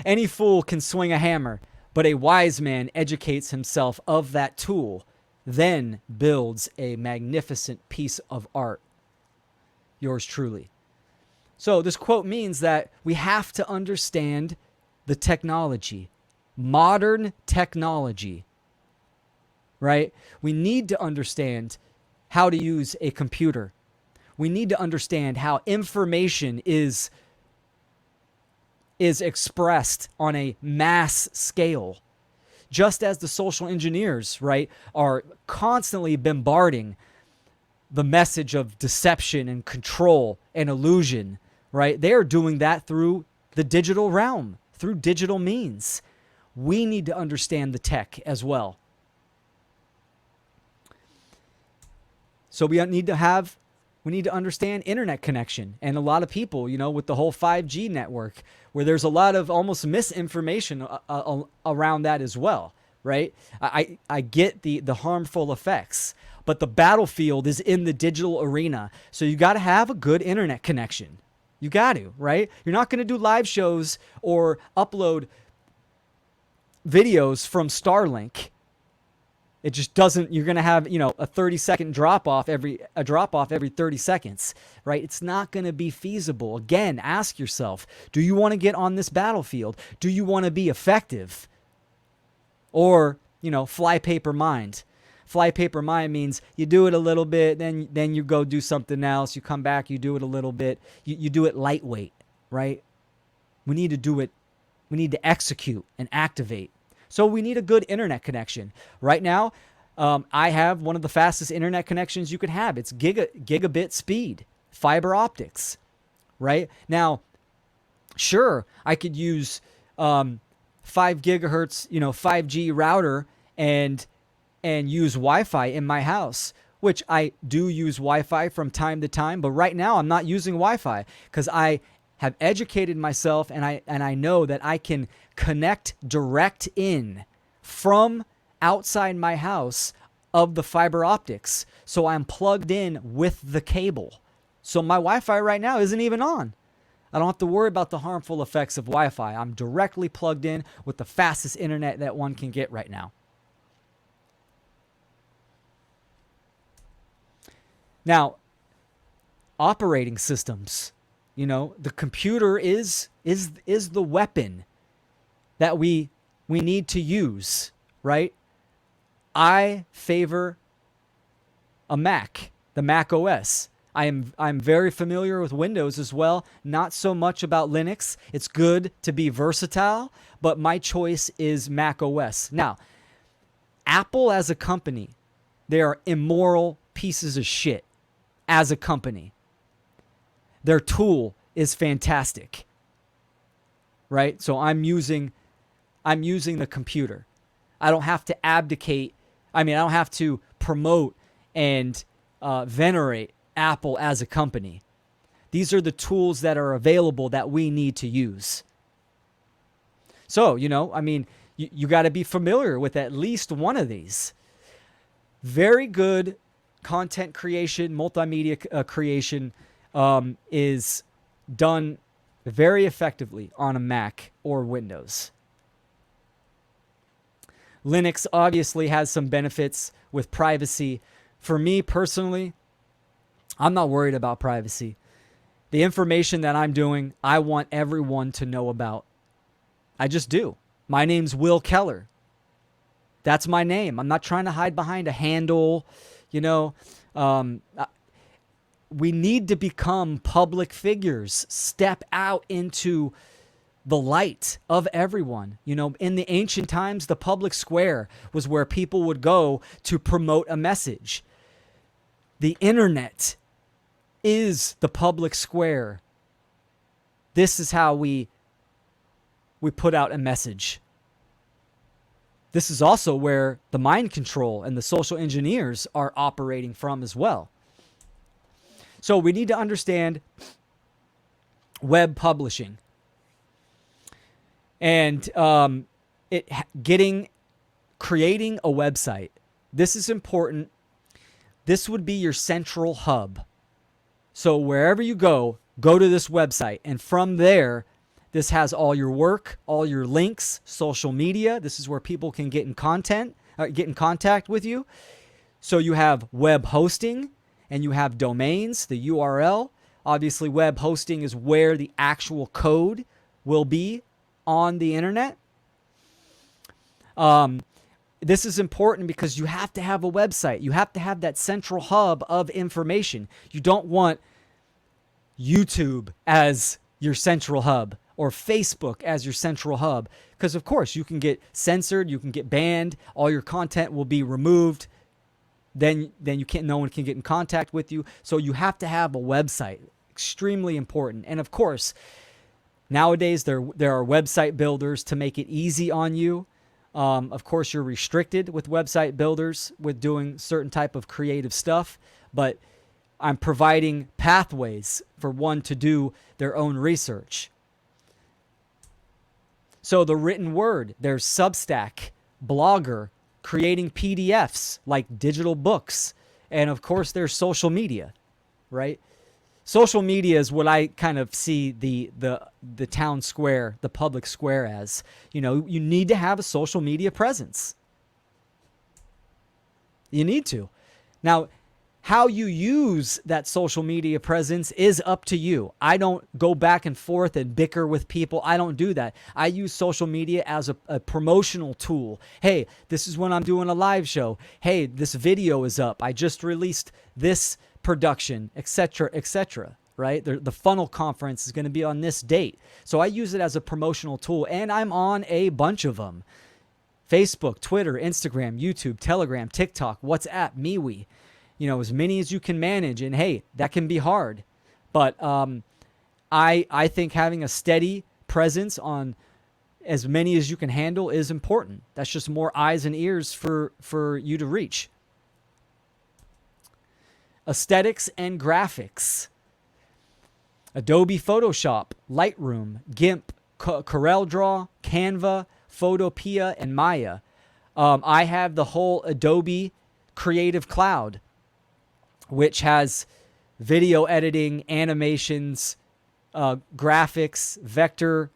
Any fool can swing a hammer, but a wise man educates himself of that tool, then builds a magnificent piece of art. Yours truly. So, this quote means that we have to understand the technology, modern technology, right? We need to understand how to use a computer. We need to understand how information is expressed on a mass scale. Just as the social engineers, right, are constantly bombarding the message of deception and control and illusion, right? They are doing that through the digital realm, through digital means. We need to understand the tech as well. So we need to understand internet connection. And a lot of people, with the whole 5G network, where there's a lot of almost misinformation around that as well, right? I get the harmful effects, but the battlefield is in the digital arena. So you got to have a good internet connection. You got to, right? You're not going to do live shows or upload videos from Starlink It just doesn't, you're going to have, a 30-second drop off every 30 seconds, right? It's not going to be feasible. Again, ask yourself, do you want to get on this battlefield? Do you want to be effective? Or, fly paper mind. Fly paper mind means you do it a little bit, then you go do something else. You come back, you do it a little bit. You do it lightweight, right? We need to do it. We need to execute and activate. So we need a good internet connection. Right now, I have one of the fastest internet connections you could have. It's gigabit speed, fiber optics, right? Now, sure, I could use 5 gigahertz, 5G router and use Wi-Fi in my house, which I do use Wi-Fi from time to time. But right now, I'm not using Wi-Fi because I have educated myself, and I know that I can connect direct in from outside my house of the fiber optics. So I'm plugged in with the cable. So my Wi-Fi right now isn't even on. I don't have to worry about the harmful effects of Wi-Fi. I'm directly plugged in with the fastest internet that one can get right now. Now, operating systems. The computer is the weapon that we need to use, right? I favor a Mac, the Mac OS. I'm very familiar with Windows as well. Not so much about Linux. It's good to be versatile, but my choice is Mac OS. Now, Apple as a company, they are immoral pieces of shit as a company. Their tool is fantastic, right? So I'm using the computer. I don't have to abdicate. I don't have to promote and venerate Apple as a company. These are the tools that are available that we need to use. So, you got to be familiar with at least one of these. Very good content creation, multimedia creation is done very effectively on a Mac or Windows. Linux obviously has some benefits with privacy. For me personally, I'm not worried about privacy. The information that I'm doing, I want everyone to know about. I just do. My name's Will Keller. That's my name. I'm not trying to hide behind a handle, we need to become public figures, step out into the light of everyone. In the ancient times, the public square was where people would go to promote a message. The internet is the public square. This is how we put out a message. This is also where the mind control and the social engineers are operating from as well. So we need to understand web publishing and creating a website. This is important. This would be your central hub. So wherever you go to this website, and from there, this has all your work, all your links, social media. This is where people can get in contact with you. So you have web hosting. And you have domains, the URL. Obviously, web hosting is where the actual code will be on the internet. This is important because you have to have a website. You have to have that central hub of information. You don't want YouTube as your central hub or Facebook as your central hub. Because, of course, you can get censored, you can get banned, all your content will be removed. Then no one can get in contact with you. So you have to have a website. Extremely important. And of course, nowadays there are website builders to make it easy on you. Of course, you're restricted with website builders with doing certain type of creative stuff, but I'm providing pathways for one to do their own research. So the written word, there's Substack, Blogger, creating PDFs like digital books. And of course, there's social media, right? Social media is what I kind of see the town square, the public square as. You need to have a social media presence. You need to. Now, how you use that social media presence is up to you. I don't go back and forth and bicker with people. I don't do that. I use social media as a promotional tool. Hey, this is when I'm doing a live show. Hey, this video is up. I just released this production, etc., etc. Right? The FUNL Conference is going to be on this date. So I use it as a promotional tool, and I'm on a bunch of them. Facebook, Twitter, Instagram, YouTube, Telegram, TikTok, WhatsApp, MeWe. As many as you can manage. And hey, that can be hard. But I think having a steady presence on as many as you can handle is important. That's just more eyes and ears for you to reach. Aesthetics and graphics. Adobe Photoshop, Lightroom, GIMP, CorelDRAW, Canva, Photopea, and Maya. I have the whole Adobe Creative Cloud, which has video editing, animations, graphics, vector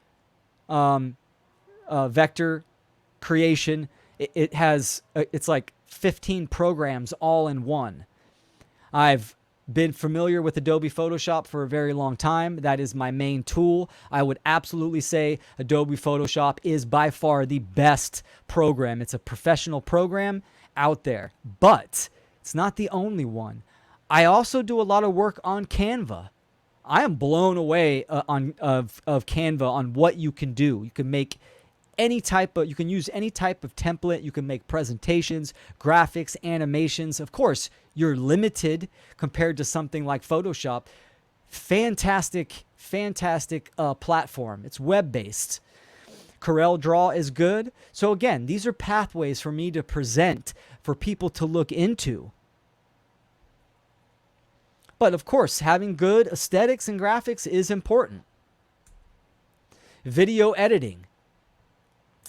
creation. It's like 15 programs all in one. I've been familiar with Adobe Photoshop for a very long time. That is my main tool. I would absolutely say Adobe Photoshop is by far the best program. It's a professional program out there, but it's not the only one. I also do a lot of work on Canva. I am blown away of Canva on what you can do. You can make you can use any type of template. You can make presentations, graphics, animations. Of course, you're limited compared to something like Photoshop. Fantastic platform. It's web-based. CorelDRAW is good. So again, these are pathways for me to present for people to look into. But of course, having good aesthetics and graphics is important. Video editing.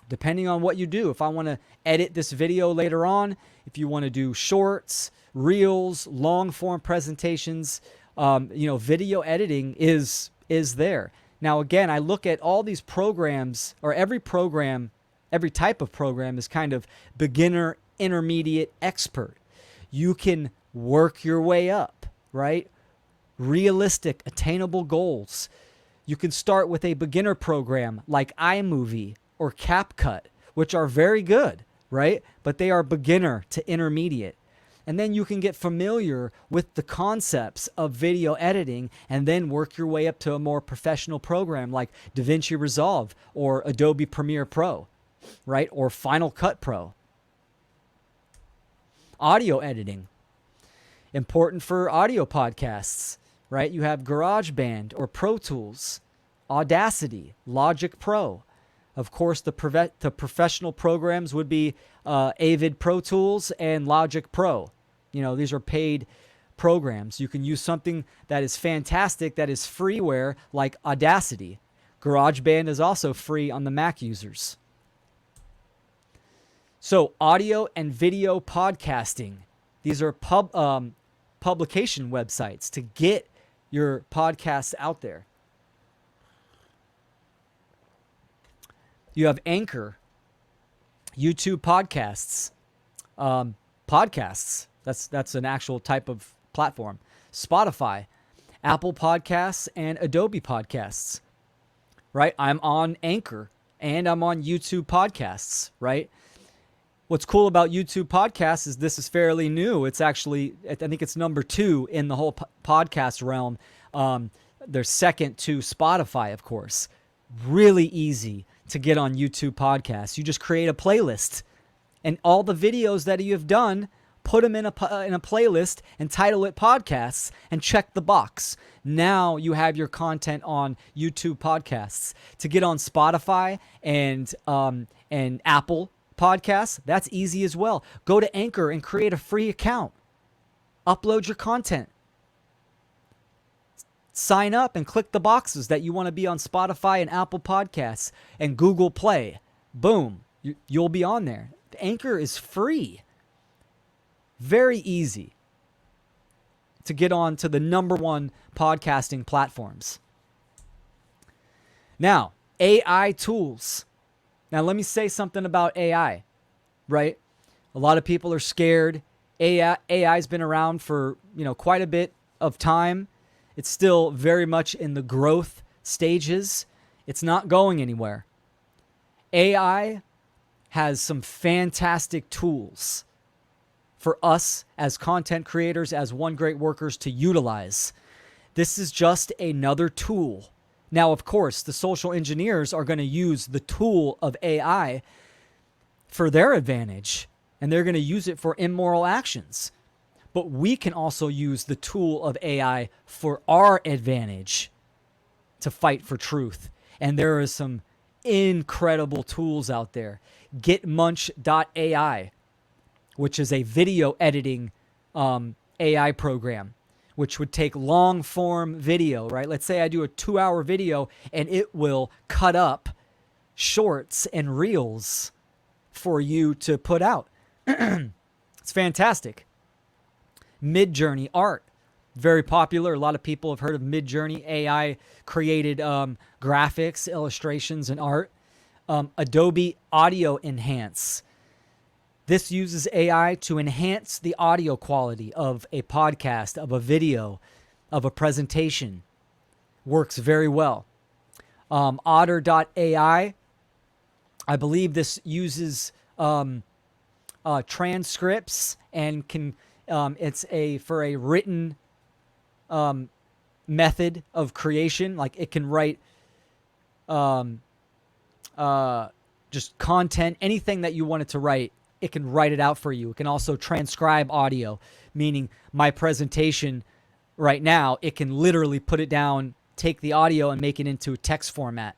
Depending on what you do, if I want to edit this video later on, if you want to do shorts, reels, long form presentations, video editing is there. Now, again, I look at all these programs, or every type of program is kind of beginner, intermediate, expert. You can work your way up, right? Realistic, attainable goals. You can start with a beginner program like iMovie or CapCut, which are very good, right? But they are beginner to intermediate. And then you can get familiar with the concepts of video editing and then work your way up to a more professional program like DaVinci Resolve or Adobe Premiere Pro, right? Or Final Cut Pro. Audio editing. Important for audio podcasts, right? You have GarageBand or Pro Tools, Audacity, Logic Pro. Of course, the professional programs would be Avid Pro Tools and Logic Pro. These are paid programs. You can use something that is fantastic, that is freeware, like Audacity. GarageBand is also free on the Mac users. So, audio and video podcasting. These are publication websites to get your podcasts out there. You have Anchor, YouTube podcasts, podcasts. That's an actual type of platform. Spotify, Apple Podcasts, and Adobe Podcasts. Right? I'm on Anchor and I'm on YouTube Podcasts. Right? What's cool about YouTube Podcasts is this is fairly new. It's actually, I think it's number 2 in the whole podcast realm. They're second to Spotify, of course. Really easy to get on YouTube Podcasts. You just create a playlist, and all the videos that you have done, put them in a playlist and title it podcasts and check the box. Now you have your content on YouTube Podcasts. To get on Spotify and Apple Podcasts, that's easy as well. Go to Anchor and create a free account. Upload your content. Sign up and click the boxes that you want to be on Spotify and Apple Podcasts and Google Play. Boom, you'll be on there. Anchor is free. Very easy to get on to the number 1 podcasting platforms. Now, AI tools. Now, let me say something about AI, right? A lot of people are scared. AI's been around for, quite a bit of time. It's still very much in the growth stages. It's not going anywhere. AI has some fantastic tools for us as content creators, as one great workers to utilize. This is just another tool. Now, of course, the social engineers are going to use the tool of AI for their advantage, and they're going to use it for immoral actions. But we can also use the tool of AI for our advantage to fight for truth. And there are some incredible tools out there. Getmunch.ai, which is a video editing AI program, which would take long form video, right? Let's say I do a 2-hour video and it will cut up shorts and reels for you to put out. It's fantastic. Midjourney art, very popular. A lot of people have heard of Midjourney. AI created graphics, illustrations, and art. Adobe Audio Enhance. This uses AI to enhance the audio quality of a podcast, of a video, of a presentation. Works very well. Otter.ai. I believe this uses transcripts and can. It's for a written method of creation. Like it can write just content, anything that you want it to write. It can write it out for you. It can also transcribe audio, meaning my presentation right now, it can literally put it down, take the audio and make it into a text format.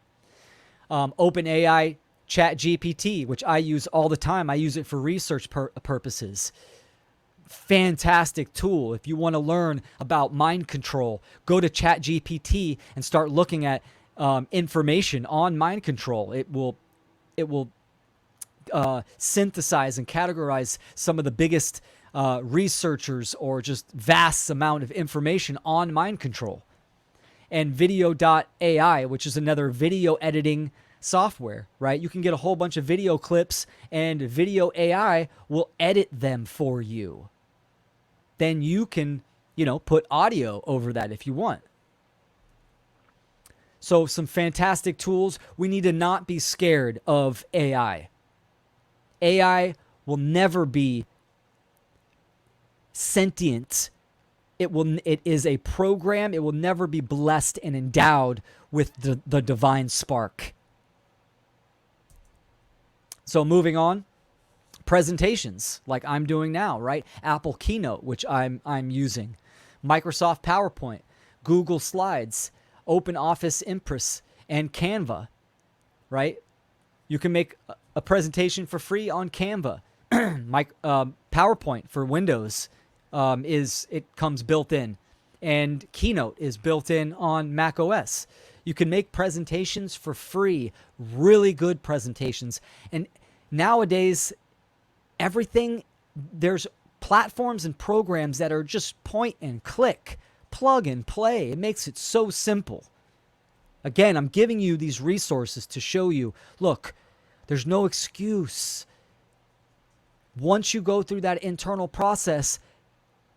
OpenAI ChatGPT, which I use all the time. I use it for research purposes. Fantastic tool. If you want to learn about mind control, go to ChatGPT and start looking at information on mind control. It will synthesize and categorize some of the biggest researchers or just vast amount of information on mind control. And video.ai, which is another video editing software, right? You can get a whole bunch of video clips and video AI will edit them for you. Then you can, put audio over that if you want. So some fantastic tools. We need to not be scared of AI. AI will never be sentient. It is a program. It will never be blessed and endowed with the divine spark. So moving on, presentations like I'm doing now, right? Apple Keynote, which I'm using, Microsoft PowerPoint, Google Slides, OpenOffice Impress, and Canva, right? You can make a presentation for free on Canva. PowerPoint for Windows comes built in, and Keynote is built in on Mac OS. You can make presentations for free, really good presentations. And nowadays, there's platforms and programs that are just point and click, plug and play. It makes it so simple. Again, I'm giving you these resources to show you, look, there's no excuse. Once you go through that internal process,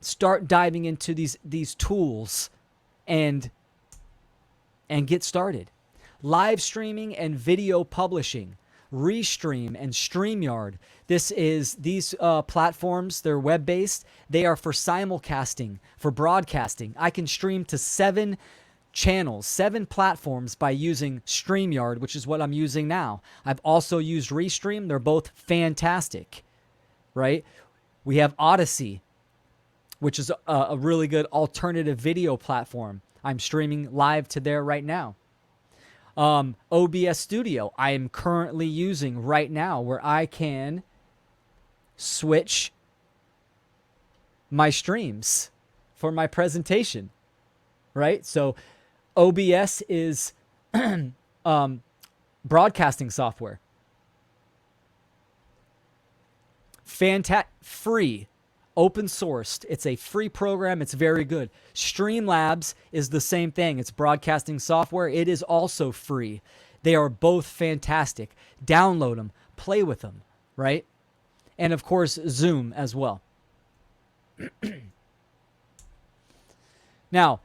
start diving into these tools and get started. Live streaming and video publishing, Restream and StreamYard. These platforms, they're web-based. They are for simulcasting, for broadcasting. I can stream to 7 channels, 7 platforms by using StreamYard, which is what I'm using now. I've also used Restream. They're both fantastic, right? We have Odyssey, which is a really good alternative video platform. I'm streaming live to there right now. OBS Studio, I am currently using right now, where I can switch my streams for my presentation, right? So OBS is broadcasting software. Free. Open sourced. It's a free program. It's very good. Streamlabs is the same thing. It's broadcasting software. It is also free. They are both fantastic. Download them. Play with them, right? And of course, Zoom as well. Now,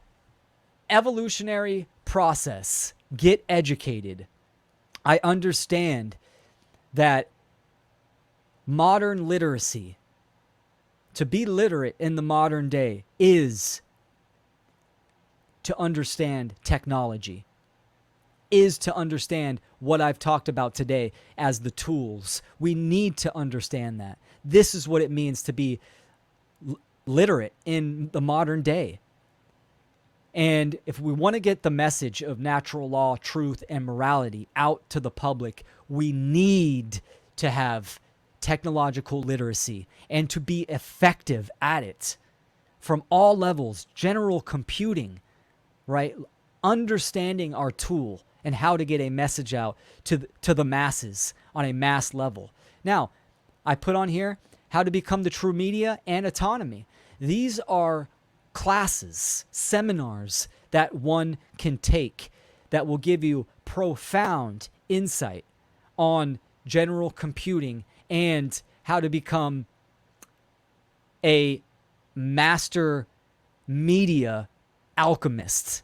evolutionary process. Get educated. I understand that modern literacy, to be literate in the modern day, is to understand technology, is to understand what I've talked about today as the tools. We need to understand that. This is what it means to be literate in the modern day. And if we want to get the message of natural law, truth, and morality out to the public, we need to have technological literacy and to be effective at it from all levels. General computing, right? Understanding our tool and how to get a message out to the masses on a mass level. Now, I put on here how to become the true media and autonomy. These are classes, seminars that one can take that will give you profound insight on general computing and how to become a master media alchemist.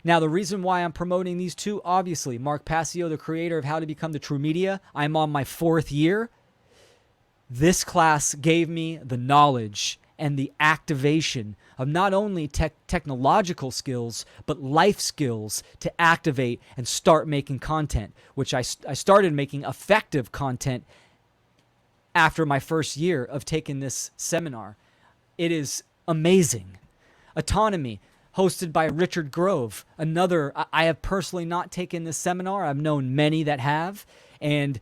Now, the reason why I'm promoting these two, obviously, Mark Passio, the creator of How to Become the True Media, I'm on my 4th year. This class gave me the knowledge and the activation of not only technological skills, but life skills to activate and start making content, which I started making effective content after my 1st year of taking this seminar. It is amazing. Autonomy, hosted by Richard Grove. Another, I have personally not taken this seminar. I've known many that have, and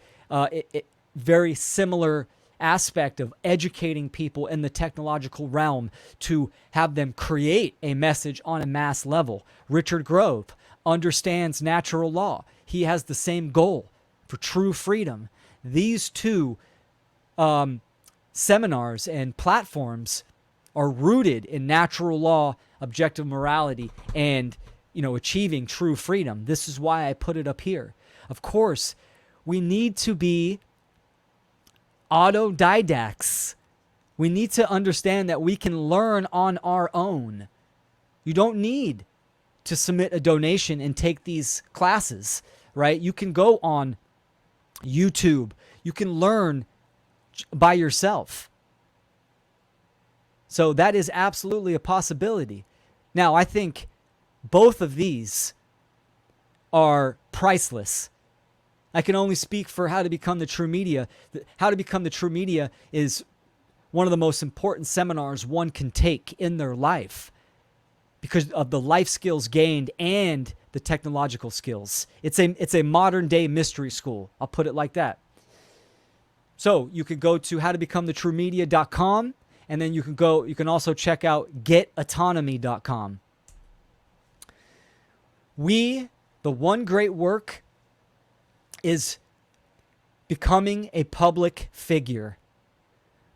very similar aspect of educating people in the technological realm to have them create a message on a mass level. Richard Grove understands natural law. He has the same goal for true freedom. These two seminars and platforms are rooted in natural law, objective morality, and achieving true freedom. This is why I put it up here. Of course, we need to be autodidacts. We need to understand that we can learn on our own. You don't need to submit a donation and take these classes, right? You can go on YouTube. You can learn by yourself. So that is absolutely a possibility. Now, I think both of these are priceless. I can only speak for How to Become the True Media. How to Become the True Media is one of the most important seminars one can take in their life because of the life skills gained and the technological skills. It's a modern day mystery school. I'll put it like that. So you could go to howtobecomthetruemedia.com, and then you can also check out getautonomy.com. The one great work is becoming a public figure.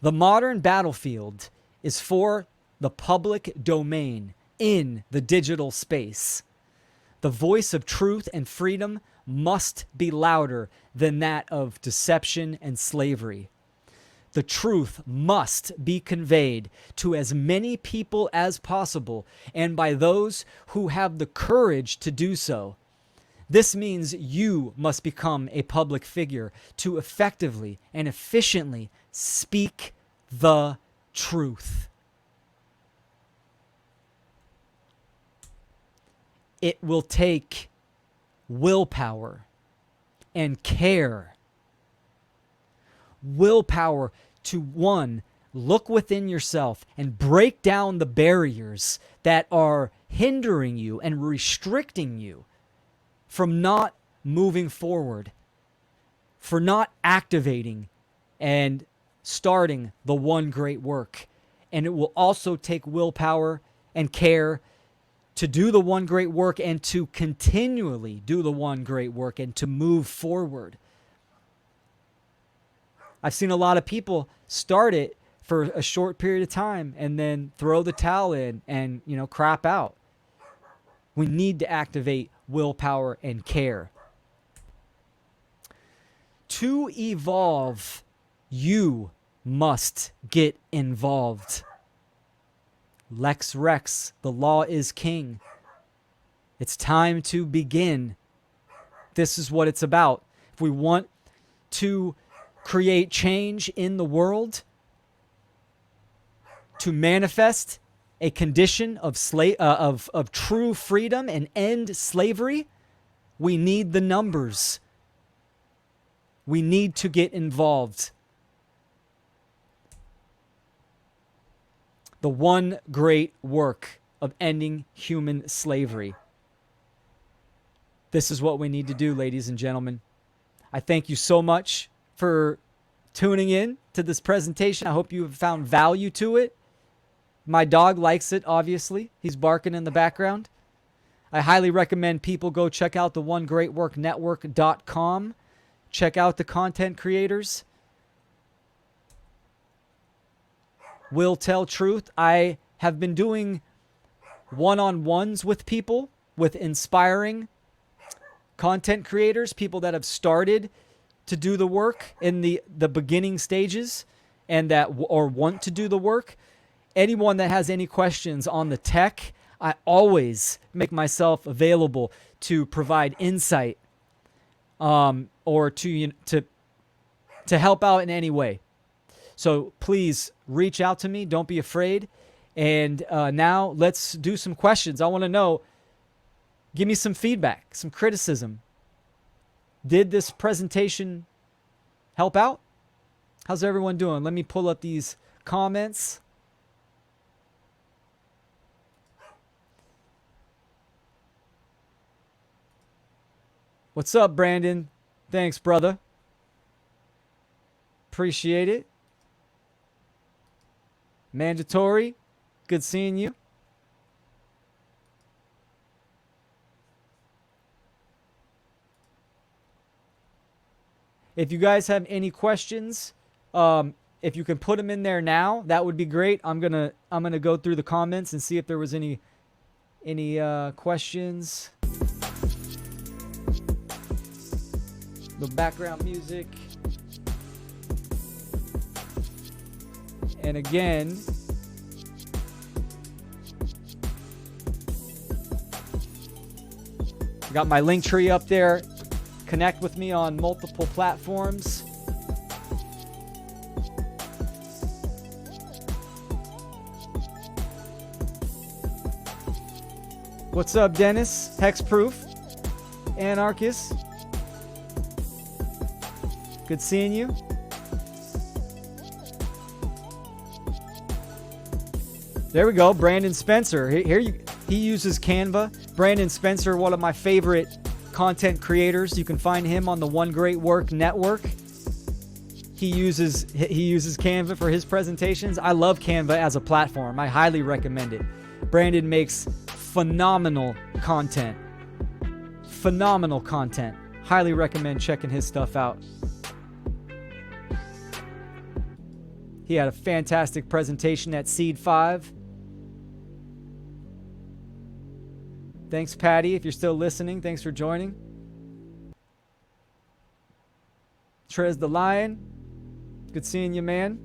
The modern battlefield is for the public domain in the digital space. The voice of truth and freedom must be louder than that of deception and slavery. The truth must be conveyed to as many people as possible, and by those who have the courage to do so. This means you must become a public figure to effectively and efficiently speak the truth. It will take willpower and care. Willpower to, one, look within yourself and break down the barriers that are hindering you and restricting you from not moving forward, for not activating and starting the one great work. And it will also take willpower and care to do the one great work and to continually do the one great work and to move forward. I've seen a lot of people start it for a short period of time and then throw the towel in and, crap out. We need to activate willpower and care. To evolve, you must get involved. Lex Rex, the law is king. It's time to begin. This is what it's about. If we want to create change in the world, to manifest a condition of true freedom and end slavery, we need the numbers. We need to get involved. The one great work of ending human slavery. This is what we need to do, ladies and gentlemen. I thank you so much for tuning in to this presentation. I hope you have found value to it. My dog likes it, obviously. He's barking in the background. I highly recommend people go check out the onegreatworknetwork.com. Check out the content creators. Will tell truth. I have been doing one-on-ones with people, with inspiring content creators, people that have started to do the work in the beginning stages and that or want to do the work. Anyone that has any questions on the tech, I always make myself available to provide insight or to help out in any way. So please reach out to me. Don't be afraid. And now let's do some questions. I want to know, give me some feedback, some criticism. Did this presentation help out? How's everyone doing? Let me pull up these comments. What's up, Brandon? Thanks, brother. Appreciate it. Mandatory. Good seeing you. If you guys have any questions, if you can put them in there now, that would be great. I'm gonna go through the comments and see if there was any questions. The background music. And again, got my link tree up there. Connect with me on multiple platforms. What's up, Dennis? Hexproof. Anarchist. Good seeing you. There we go. Brandon Spencer. He uses Canva. Brandon Spencer, one of my favorite content creators. You can find him on the One Great Work Network. He uses Canva for his presentations. I love Canva as a platform. I highly recommend it. Brandon makes phenomenal content. Phenomenal content. Highly recommend checking his stuff out. He had a fantastic presentation at Seed 5. Thanks, Patty, if you're still listening. Thanks for joining. Trez the Lion. Good seeing you, man.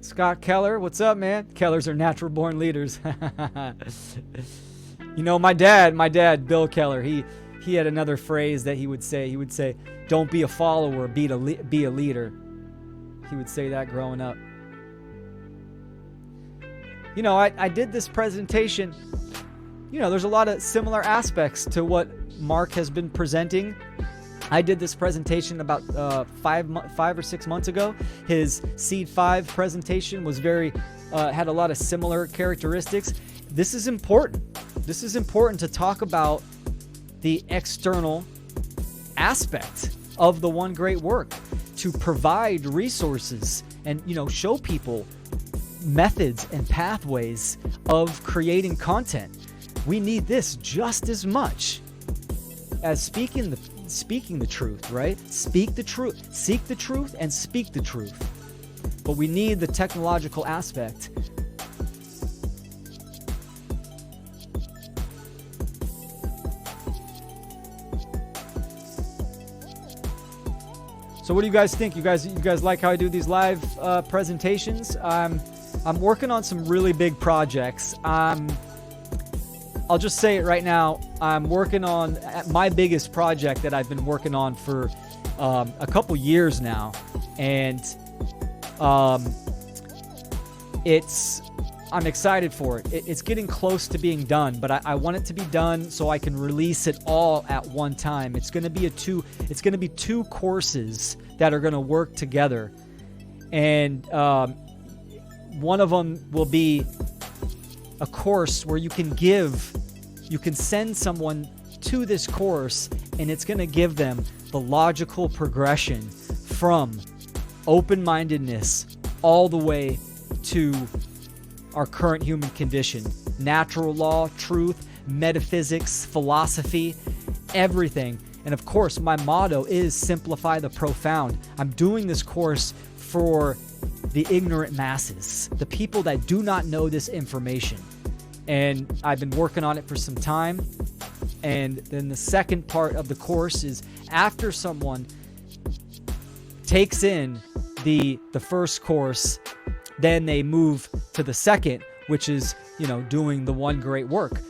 Scott Keller, what's up, man? Kellers are natural born leaders. You know, my dad, Bill Keller, he had another phrase that he would say. He would say, don't be a follower, be a leader. He would say that growing up. You know, I did this presentation. You know, there's a lot of similar aspects to what Mark has been presenting. I did this presentation about 5 or 6 months ago. His Seed 5 presentation was had a lot of similar characteristics. This is important. This is important to talk about the external aspect of the One Great Work, to provide resources and, you know, show people methods and pathways of creating content. We need this just as much as speaking the truth, right? Speak the truth, seek the truth, and speak the truth. But we need the technological aspect. So what do you guys think? You guys like how I do these live presentations? I'm working on some really big projects. I'll just say it right now. I'm working on my biggest project that I've been working on for a couple years now, and I'm excited for it. It's getting close to being done, but I want it to be done so I can release it all at one time. It's going to be two courses that are going to work together, and one of them will be a course where you can send someone to this course, and it's going to give them the logical progression from open-mindedness all the way to our current human condition. Natural law, truth, metaphysics, philosophy, everything. And of course, my motto is simplify the profound. I'm doing this course for the ignorant masses, the people that do not know this information. And I've been working on it for some time. And then the second part of the course is after someone takes in the first course, then they move to the second, which is, doing the one great work.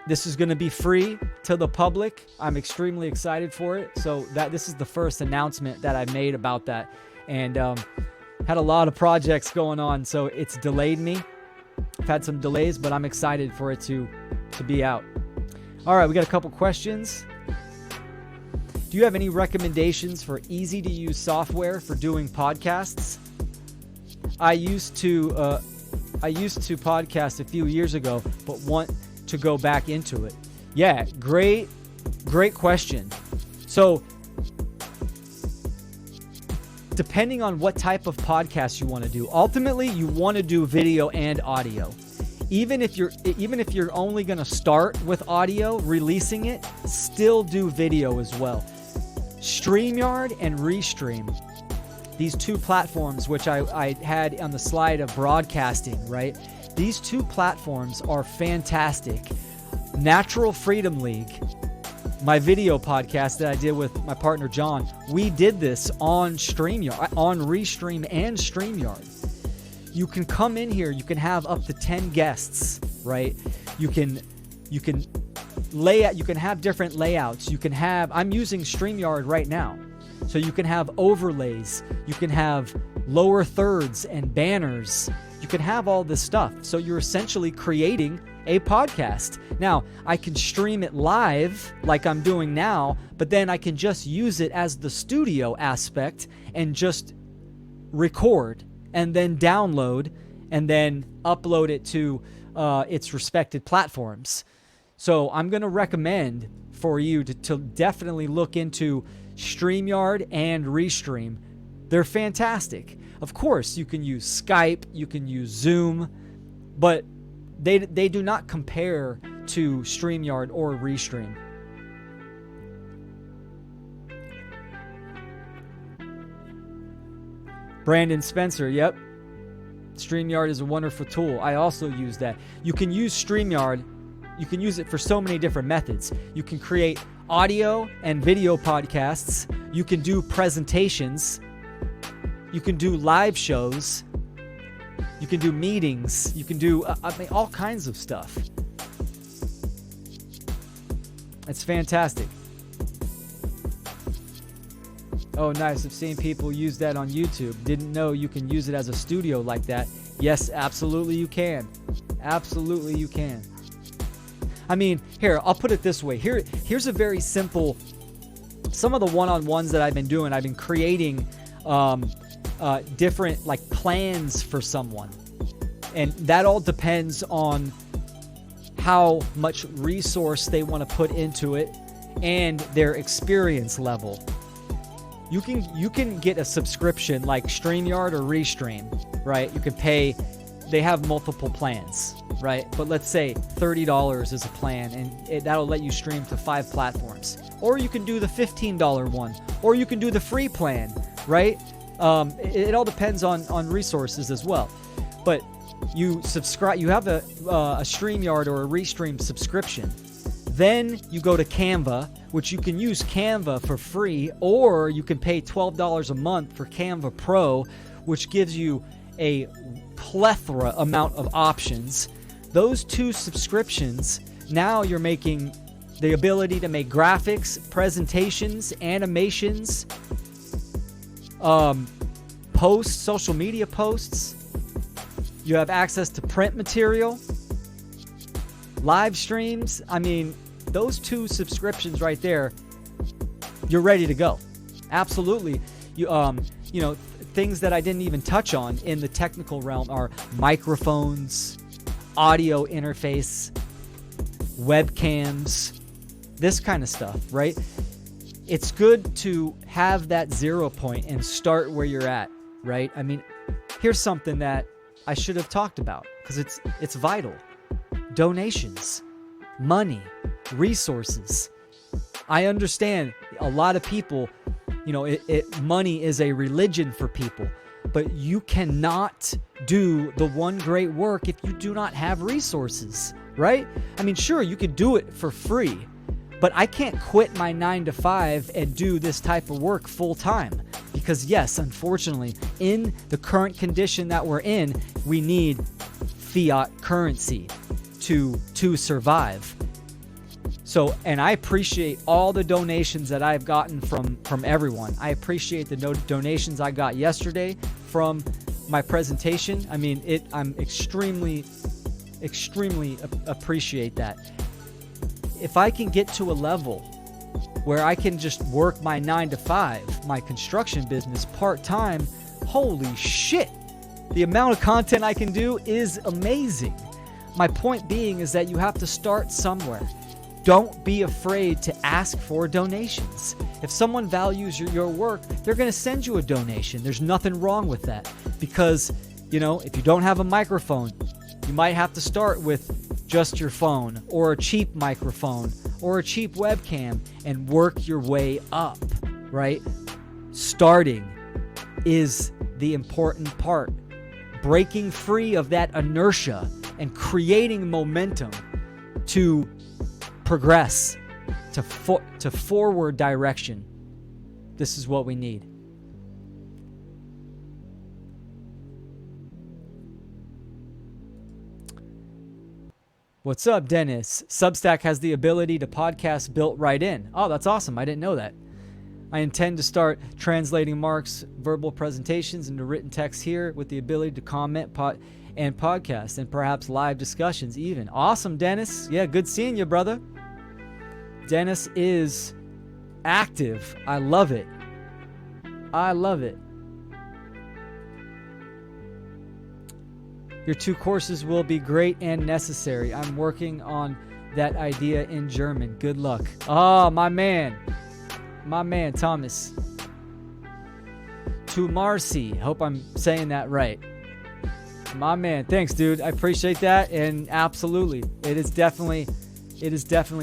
This is going to be free to the public. I'm extremely excited for it. So this is the first announcement that I made about that. And had a lot of projects going on, so it's delayed me. I've had some delays, but I'm excited for it to be out. All right, we got a couple questions. Do you have any recommendations for easy-to-use software for doing podcasts? I used to podcast a few years ago, but want to go back into it. Yeah, great question. So, depending on what type of podcast you want to do, ultimately you want to do video and audio. Even if you're only going to start with audio, releasing it, still do video as well. StreamYard and Restream, these two platforms, which I had on the slide of broadcasting, right? These two platforms are fantastic. Natural Freedom League, my video podcast that I did with my partner John, we did this on StreamYard, on Restream and StreamYard. You can come in here, you can have up to 10 guests, right? You can lay out, you can have different layouts. I'm using StreamYard right now. So you can have overlays, you can have lower thirds and banners. You can have all this stuff. So you're essentially creating a podcast. Now, I can stream it live like I'm doing now, but then I can just use it as the studio aspect and just record and then download and then upload it to its respected platforms. So I'm going to recommend for you to definitely look into StreamYard and Restream. They're fantastic. Of course, you can use Skype, you can use Zoom, but they do not compare to StreamYard or Restream. Brandon Spencer, yep. StreamYard is a wonderful tool. I also use that. You can use StreamYard. You can use it for so many different methods. You can create audio and video podcasts. You can do presentations. You can do live shows. You can do meetings. You can do all kinds of stuff. It's fantastic. Oh, nice. I've seen people use that on YouTube. Didn't know you can use it as a studio like that. Yes, absolutely you can. Absolutely you can. I mean, here, I'll put it this way. Here's a very simple, some of the one-on-ones that I've been doing, I've been creating different like plans for someone. And that all depends on how much resource they want to put into it and their experience level. You can get a subscription like StreamYard or Restream, right? You can pay, they have multiple plans, right? But let's say $30 is a plan, and that'll let you stream to 5 platforms. Or you can do the $15 one, or you can do the free plan, right? It all depends on resources as well. But you subscribe, you have a StreamYard or a Restream subscription. Then you go to Canva, which you can use Canva for free, or you can pay $12 a month for Canva Pro, which gives you a plethora amount of options. Those two subscriptions, now you're making the ability to make graphics, presentations, animations, posts, social media posts. You have access to print material, live streams. I mean, those two subscriptions right there, you're ready to go. Absolutely. You know, things that I didn't even touch on in the technical realm are microphones, audio interface, webcams, this kind of stuff, right? It's good to have that 0 point and start where you're at, right? I mean, here's something that I should have talked about because it's vital. Donations, money, resources. I understand a lot of people, you know, money is a religion for people, but you cannot do the one great work if you do not have resources, right? I mean, sure, you could do it for free, but I can't quit my 9 to 5 and do this type of work full time because, yes, unfortunately, in the current condition that we're in, we need fiat currency to survive. So, and I appreciate all the donations that I've gotten from everyone. I appreciate the donations I got yesterday from my presentation. I mean, I'm extremely appreciate that. If I can get to a level where I can just work my 9 to 5, my construction business part-time, holy shit, the amount of content I can do is amazing. My point being is that you have to start somewhere. Don't be afraid to ask for donations. If someone values your work, they're going to send you a donation. There's nothing wrong with that because, you know, if you don't have a microphone, you might have to start with just your phone or a cheap microphone or a cheap webcam and work your way up, right? Starting is the important part. Breaking free of that inertia and creating momentum to progress, to forward direction. This is what we need. What's up, Dennis? Substack has the ability to podcast built right in. Oh, that's awesome. I didn't know that. I intend to start translating Mark's verbal presentations into written text here with the ability to comment and podcast and perhaps live discussions even. Awesome, Dennis. Yeah, good seeing you, brother. Dennis is active. I love it. I love it. Your 2 courses will be great and necessary. I'm working on that idea in German. Good luck. Oh, my man. My man, Thomas. To Marcy. Hope I'm saying that right. My man. Thanks, dude. I appreciate that. And absolutely, it is definitely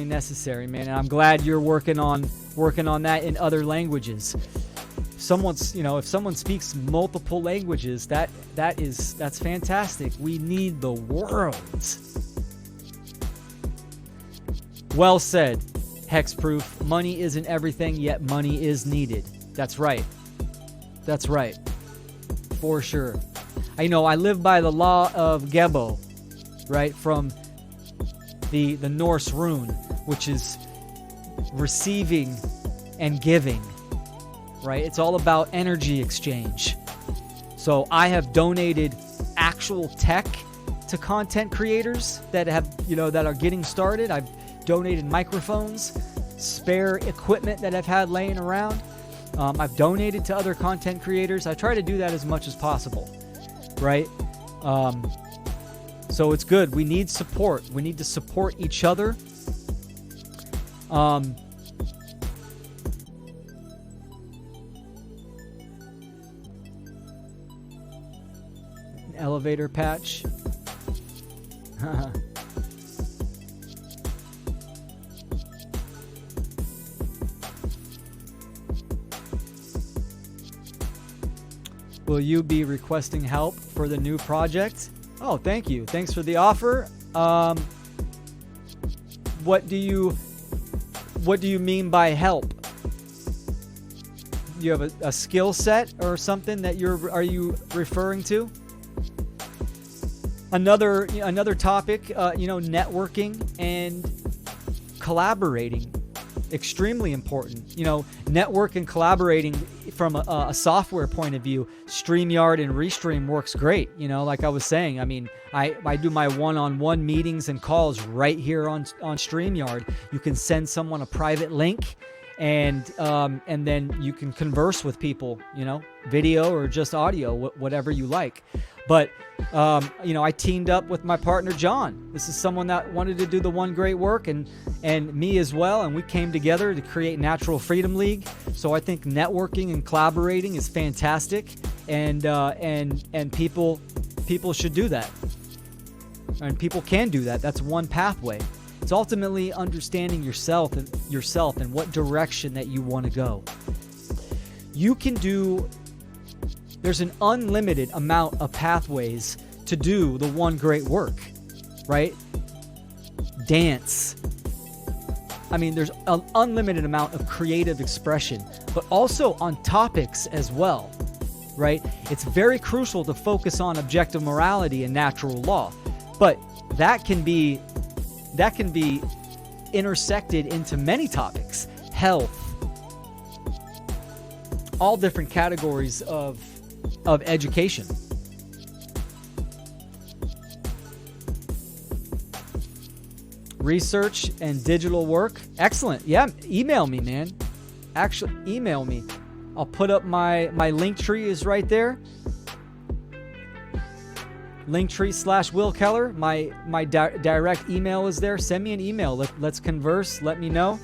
necessary, man. And I'm glad you're working on that in other languages. If someone speaks multiple languages, that's fantastic. We need the world. Well said, Hexproof. Money isn't everything, yet money is needed. That's right. That's right. For sure. I live by the law of Gebo, right? From the Norse rune, which is receiving and giving. Right? It's all about energy exchange. So I have donated actual tech to content creators that are getting started. I've donated microphones, spare equipment that I've had laying around. I've donated to other content creators. I try to do that as much as possible. Right? So it's good. We need support. We need to support each other. Elevator patch. Will you be requesting help for the new project? Oh, thank you. Thanks for the offer. what do you mean by help? You have a skill set or something that are you referring to? Another topic, networking and collaborating, extremely important. Network and collaborating from a software point of view. StreamYard and Restream works great. Like I was saying, I mean, I do my one-on-one meetings and calls right here on StreamYard. You can send someone a private link, and then you can converse with people, video or just audio, whatever you like. But I teamed up with my partner John. This is someone that wanted to do the One Great Work, and me as well, and we came together to create Natural Freedom League. So I think networking and collaborating is fantastic, and people should do that, and people can do that. That's one pathway. It's ultimately understanding yourself and what direction that you want to go. There's an unlimited amount of pathways to do the One Great Work, right? Dance. I mean, there's an unlimited amount of creative expression, but also on topics as well, right? It's very crucial to focus on objective morality and natural law, but that can be intersected into many topics. Health, all different categories of education. Research and digital work. Excellent. Yeah, email me, man. Actually, email me. I'll put up my link tree is right there. Linktree/Will Keller. My direct email is there. Send me an email. Let's converse. Let me know.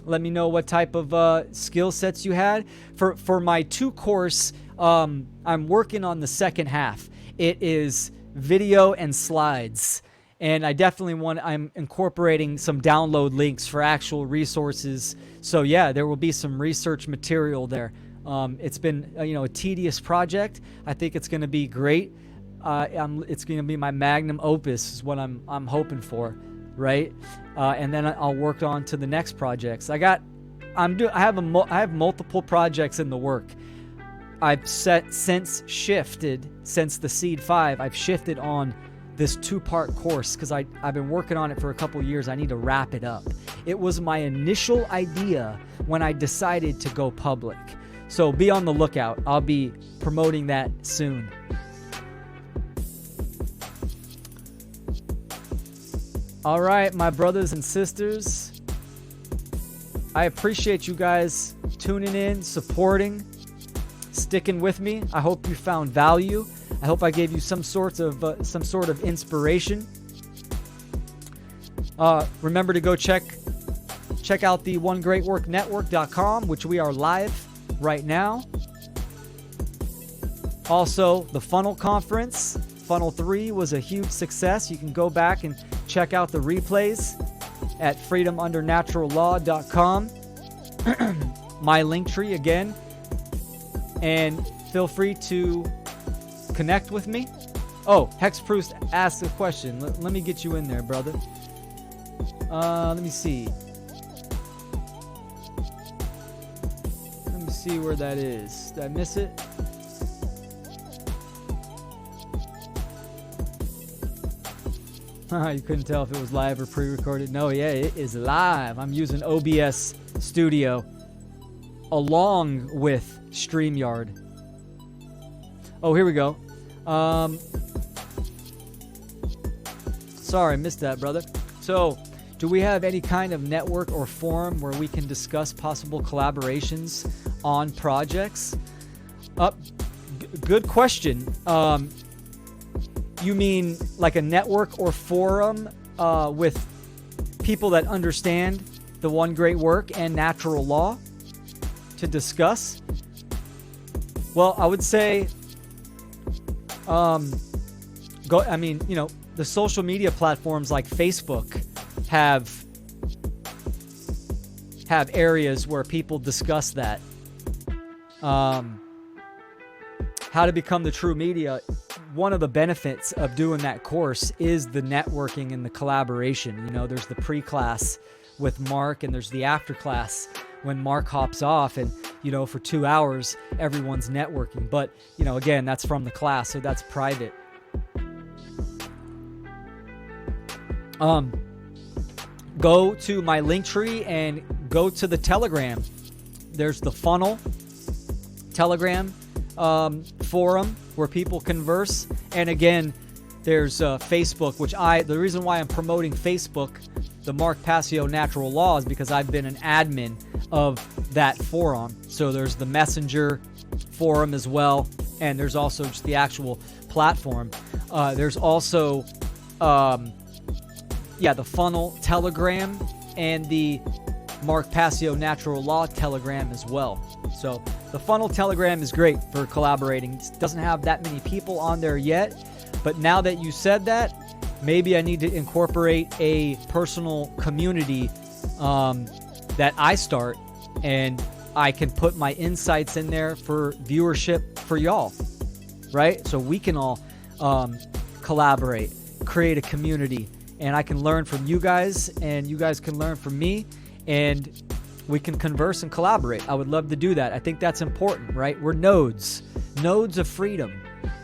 Let me know what type of skill sets you had. For my 2-course, I'm working on the second half. It is video and slides. And I definitely I'm incorporating some download links for actual resources. So yeah, there will be some research material there. It's been a tedious project. I think it's going to be great. It's going to be my magnum opus is what I'm hoping for, right? And then I'll work on to the next projects. I have multiple projects in the work. I've since the Seed 5. I've shifted on this 2-part course because I've been working on it for a couple years. I need to wrap it up. It was my initial idea when I decided to go public. So be on the lookout. I'll be promoting that soon. All right, my brothers and sisters, I appreciate you guys tuning in, supporting, sticking with me. I hope you found value. I hope I gave you some sort of inspiration. Remember to go check out the onegreatworknetwork.com, which we are live right now. Also, the FUNL Conference, FUNL 3 was a huge success. You can go back and check out the replays at freedomundernaturallaw.com. My link tree again. And feel free to connect with me. Oh, Hexproust asked a question. Let me get you in there, brother. Let me see. Let me see where that is. Did I miss it? You couldn't tell if it was live or pre-recorded. No, yeah, it is live. I'm using OBS Studio along with StreamYard. Oh, here we go. Sorry, I missed that, brother. So, do we have any kind of network or forum where we can discuss possible collaborations on projects? Good question. You mean like a network or forum with people that understand the One Great Work and natural law to discuss? Well, I would say, the social media platforms like Facebook have areas where people discuss that. How to become the true media. one of the benefits of doing that course is the networking and the collaboration. You know, there's the pre-class with Mark, and there's the after class when Mark hops off, and, you know, for 2 hours, everyone's networking. But, you know, again, that's from the class, so that's private. Go to my link tree and go to the Telegram. There's the FUNL Telegram forum where people converse. And again, there's Facebook, which the reason why I'm promoting Facebook, the Mark Passio Natural Law, is because I've been an admin of that forum. So there's the Messenger forum as well, and there's also just the actual platform. There's also the FUNL Telegram and the Mark Passio Natural Law Telegram as well. So the FUNL Telegram is great for collaborating. It doesn't have that many people on there yet, but now that you said that, maybe I need to incorporate a personal community that I start, and I can put my insights in there for viewership for y'all, right? So we can all collaborate, create a community, and I can learn from you guys, and you guys can learn from me, and we can converse and collaborate. I would love to do that. I think that's important, right? We're nodes of freedom.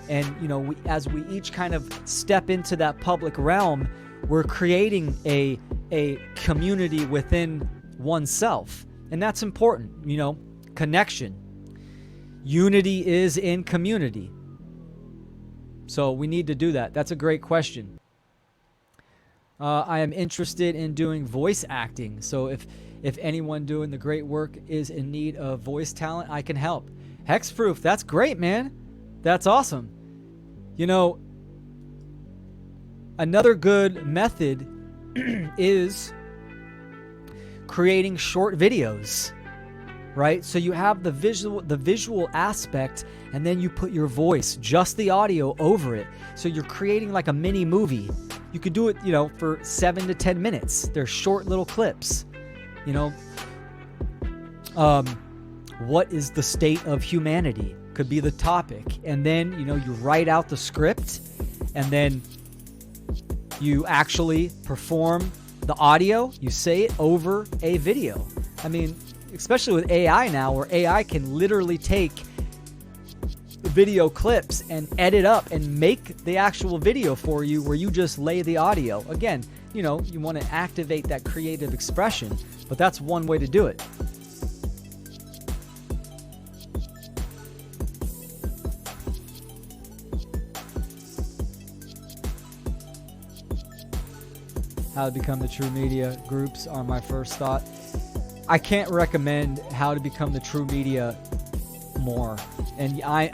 And, you know, as we each kind of step into that public realm, we're creating a community within oneself. And that's important, you know, connection. Unity is in community. So we need to do that. That's a great question. I am interested in doing voice acting. So if anyone doing the great work is in need of voice talent, I can help. Hexproof, that's great, man. That's awesome. You know, another good method is creating short videos, right? So you have the visual aspect, and then you put your voice, just the audio over it. So you're creating like a mini movie. You could do it, you know, for 7 to 10 minutes. They're short little clips. You know, what is the state of humanity? Could be the topic. And then, you know, you write out the script, and then you actually perform the audio. You say it over a video. I mean, especially with AI now, where AI can literally take video clips and edit up and make the actual video for you, where you just lay the audio. Again, you know, you want to activate that creative expression, but that's one way to do it. How to become the true media groups are my first thought. I can't recommend how to become the true media more. And I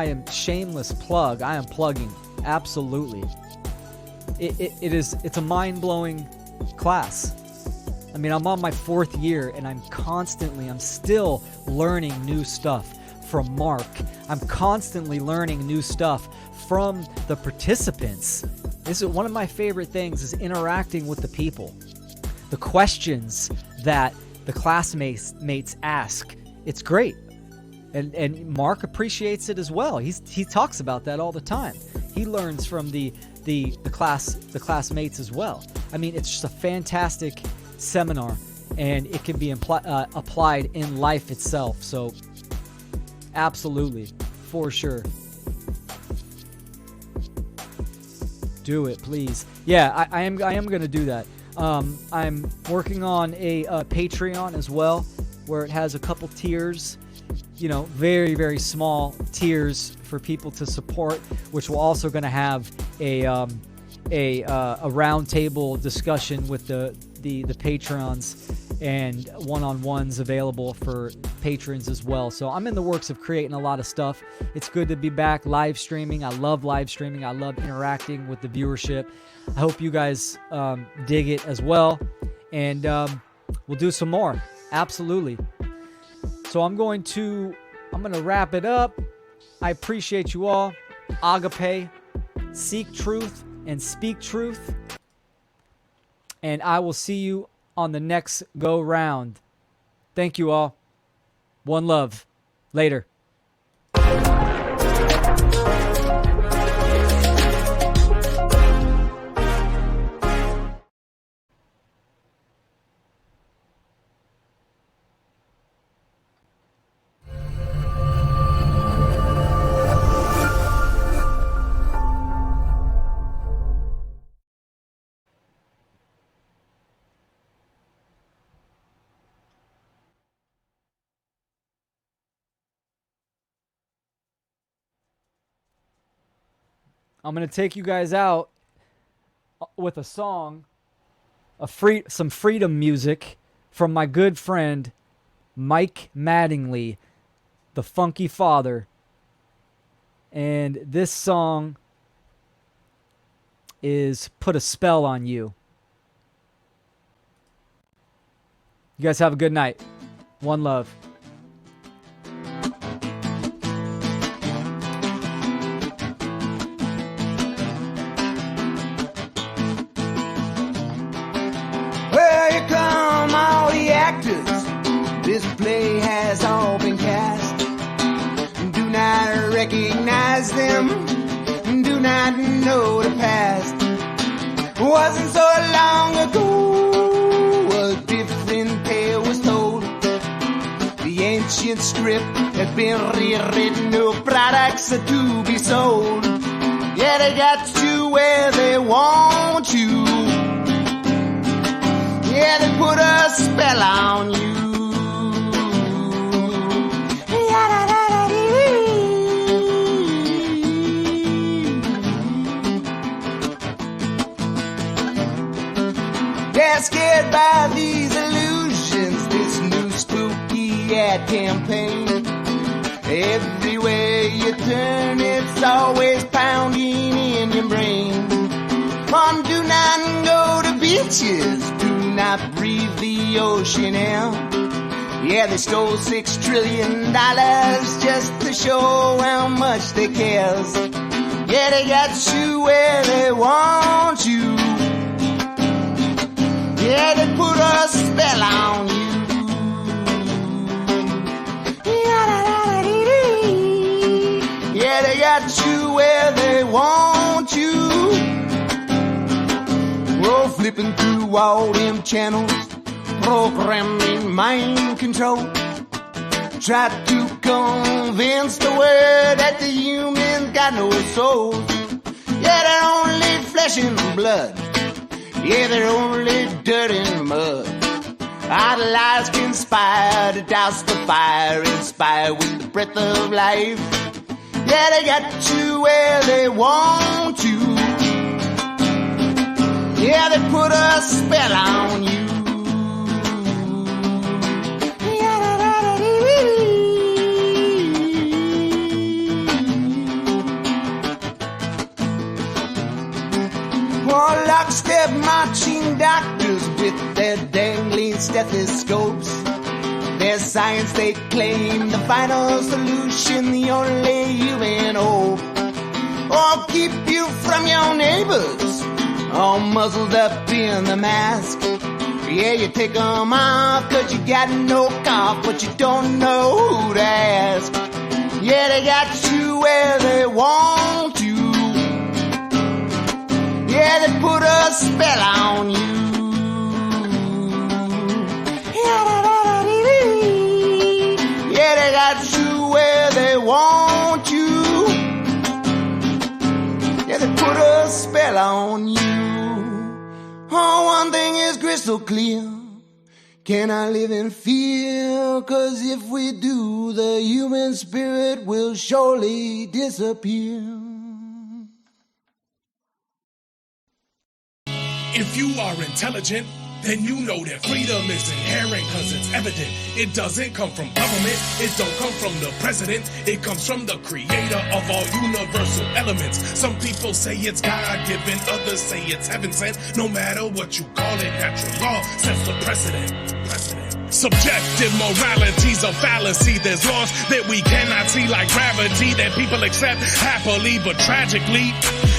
am shameless plug. I am plugging. Absolutely. It's a mind-blowing class. I mean, I'm on my 4th year, and I'm still learning new stuff from Mark. I'm constantly learning new stuff from the participants. This is one of my favorite things, is interacting with the people. The questions that the classmates ask. It's great. And Mark appreciates it as well. He talks about that all the time. He learns from the classmates as well. I mean, it's just a fantastic seminar, and it can be applied in life itself. So absolutely, for sure. Do it, please. Yeah, I am going to do that. I'm working on a Patreon as well, where it has a couple tiers, you know, very, very small tiers for people to support, which we're also going to have a roundtable discussion with the patrons, and one-on-ones available for patrons as well. So I'm in the works of creating a lot of stuff. It's good to be back live streaming. I love live streaming. I love interacting with the viewership. I hope you guys dig it as well, and we'll do some more. Absolutely. So I'm going to wrap it up. I appreciate you all. Agape, seek truth and speak truth. And I will see you on the next go round. Thank you all. One love. Later. I'm going to take you guys out with a song, some freedom music from my good friend Mike Mattingly, the Funky Father. And this song is Put a Spell on You. You guys have a good night. One love. Well, here come all the actors. This play has all been cast. Do not recognize them. Do not know the past. Wasn't so long ago, a different tale was told. The ancient script had been rewritten, no products are to be sold. Yeah, they got you where they want you. Yeah, they put a spell on you. They're scared by these illusions, this new spooky ad campaign. Everywhere you turn, it's always pounding in your brain. Come, do not go to beaches, do not breathe the ocean air. Yeah, they stole $6 trillion just to show how much they cares. Yeah, they got you where they want you. Yeah, they put a spell on you. Yeah, they got you where they want you. We're flipping through all them channels, programming mind control. Try to convince the world that the humans got no souls. Yeah, they're only flesh and blood. Yeah, they're only dirt and mud. Our lies conspire to douse the fire, inspire with the breath of life. Yeah, they got you where they want you. Yeah, they put a spell on you. More lockstep marching doctors with their dangling stethoscopes. Their science they claim the final solution, the only human hope. Or keep you from your neighbors, all muzzled up in the mask. Yeah, you take them off cause you got no cough, but you don't know who to ask. Yeah, they got you where they want you. Yeah, they put a spell on you. Yeah, they got you where they want you. Yeah, they put a spell on you. Oh, one thing is crystal clear. Cannot live in fear, cause if we do, the human spirit will surely disappear. If you are intelligent, then you know that freedom is inherent cause it's evident. It doesn't come from government, it don't come from the president, it comes from the creator of all universal elements. Some people say it's God-given, others say it's heaven-sent. No matter what you call it, natural law sets the precedent. Subjective morality's a fallacy. There's laws that we cannot see, like gravity, that people accept happily, but tragically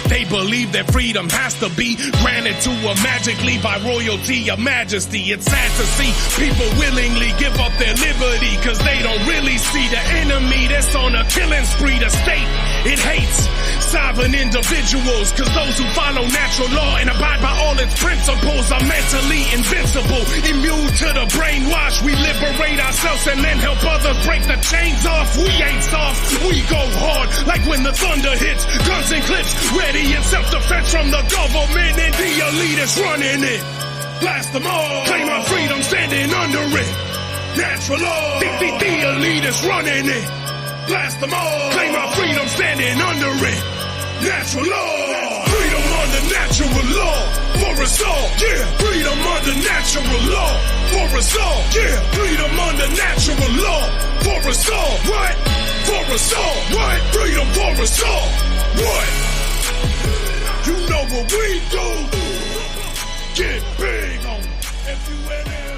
they believe that freedom has to be granted to them magically by royalty or majesty. It's sad to see people willingly give up their liberty cause they don't really see the enemy that's on a killing spree. The state, it hates sovereign individuals cause those who follow natural law and abide by all its principles are mentally invincible, immune to the brainwash. We liberate ourselves and then help others break the chains off. We ain't soft, we go hard like when the thunder hits. Guns and clips ready in self-defense from the government and the elitists running it. Blast them all, claim our freedom standing under it. Natural law, the elitists running it. Blast them all, claim our freedom standing under it. natural law. Freedom under natural law for us all. Yeah, freedom under natural law for us all. Yeah, freedom under natural law for us all. What? For us all. What? Freedom for us all. What? You know what we do. Get big on FUNL.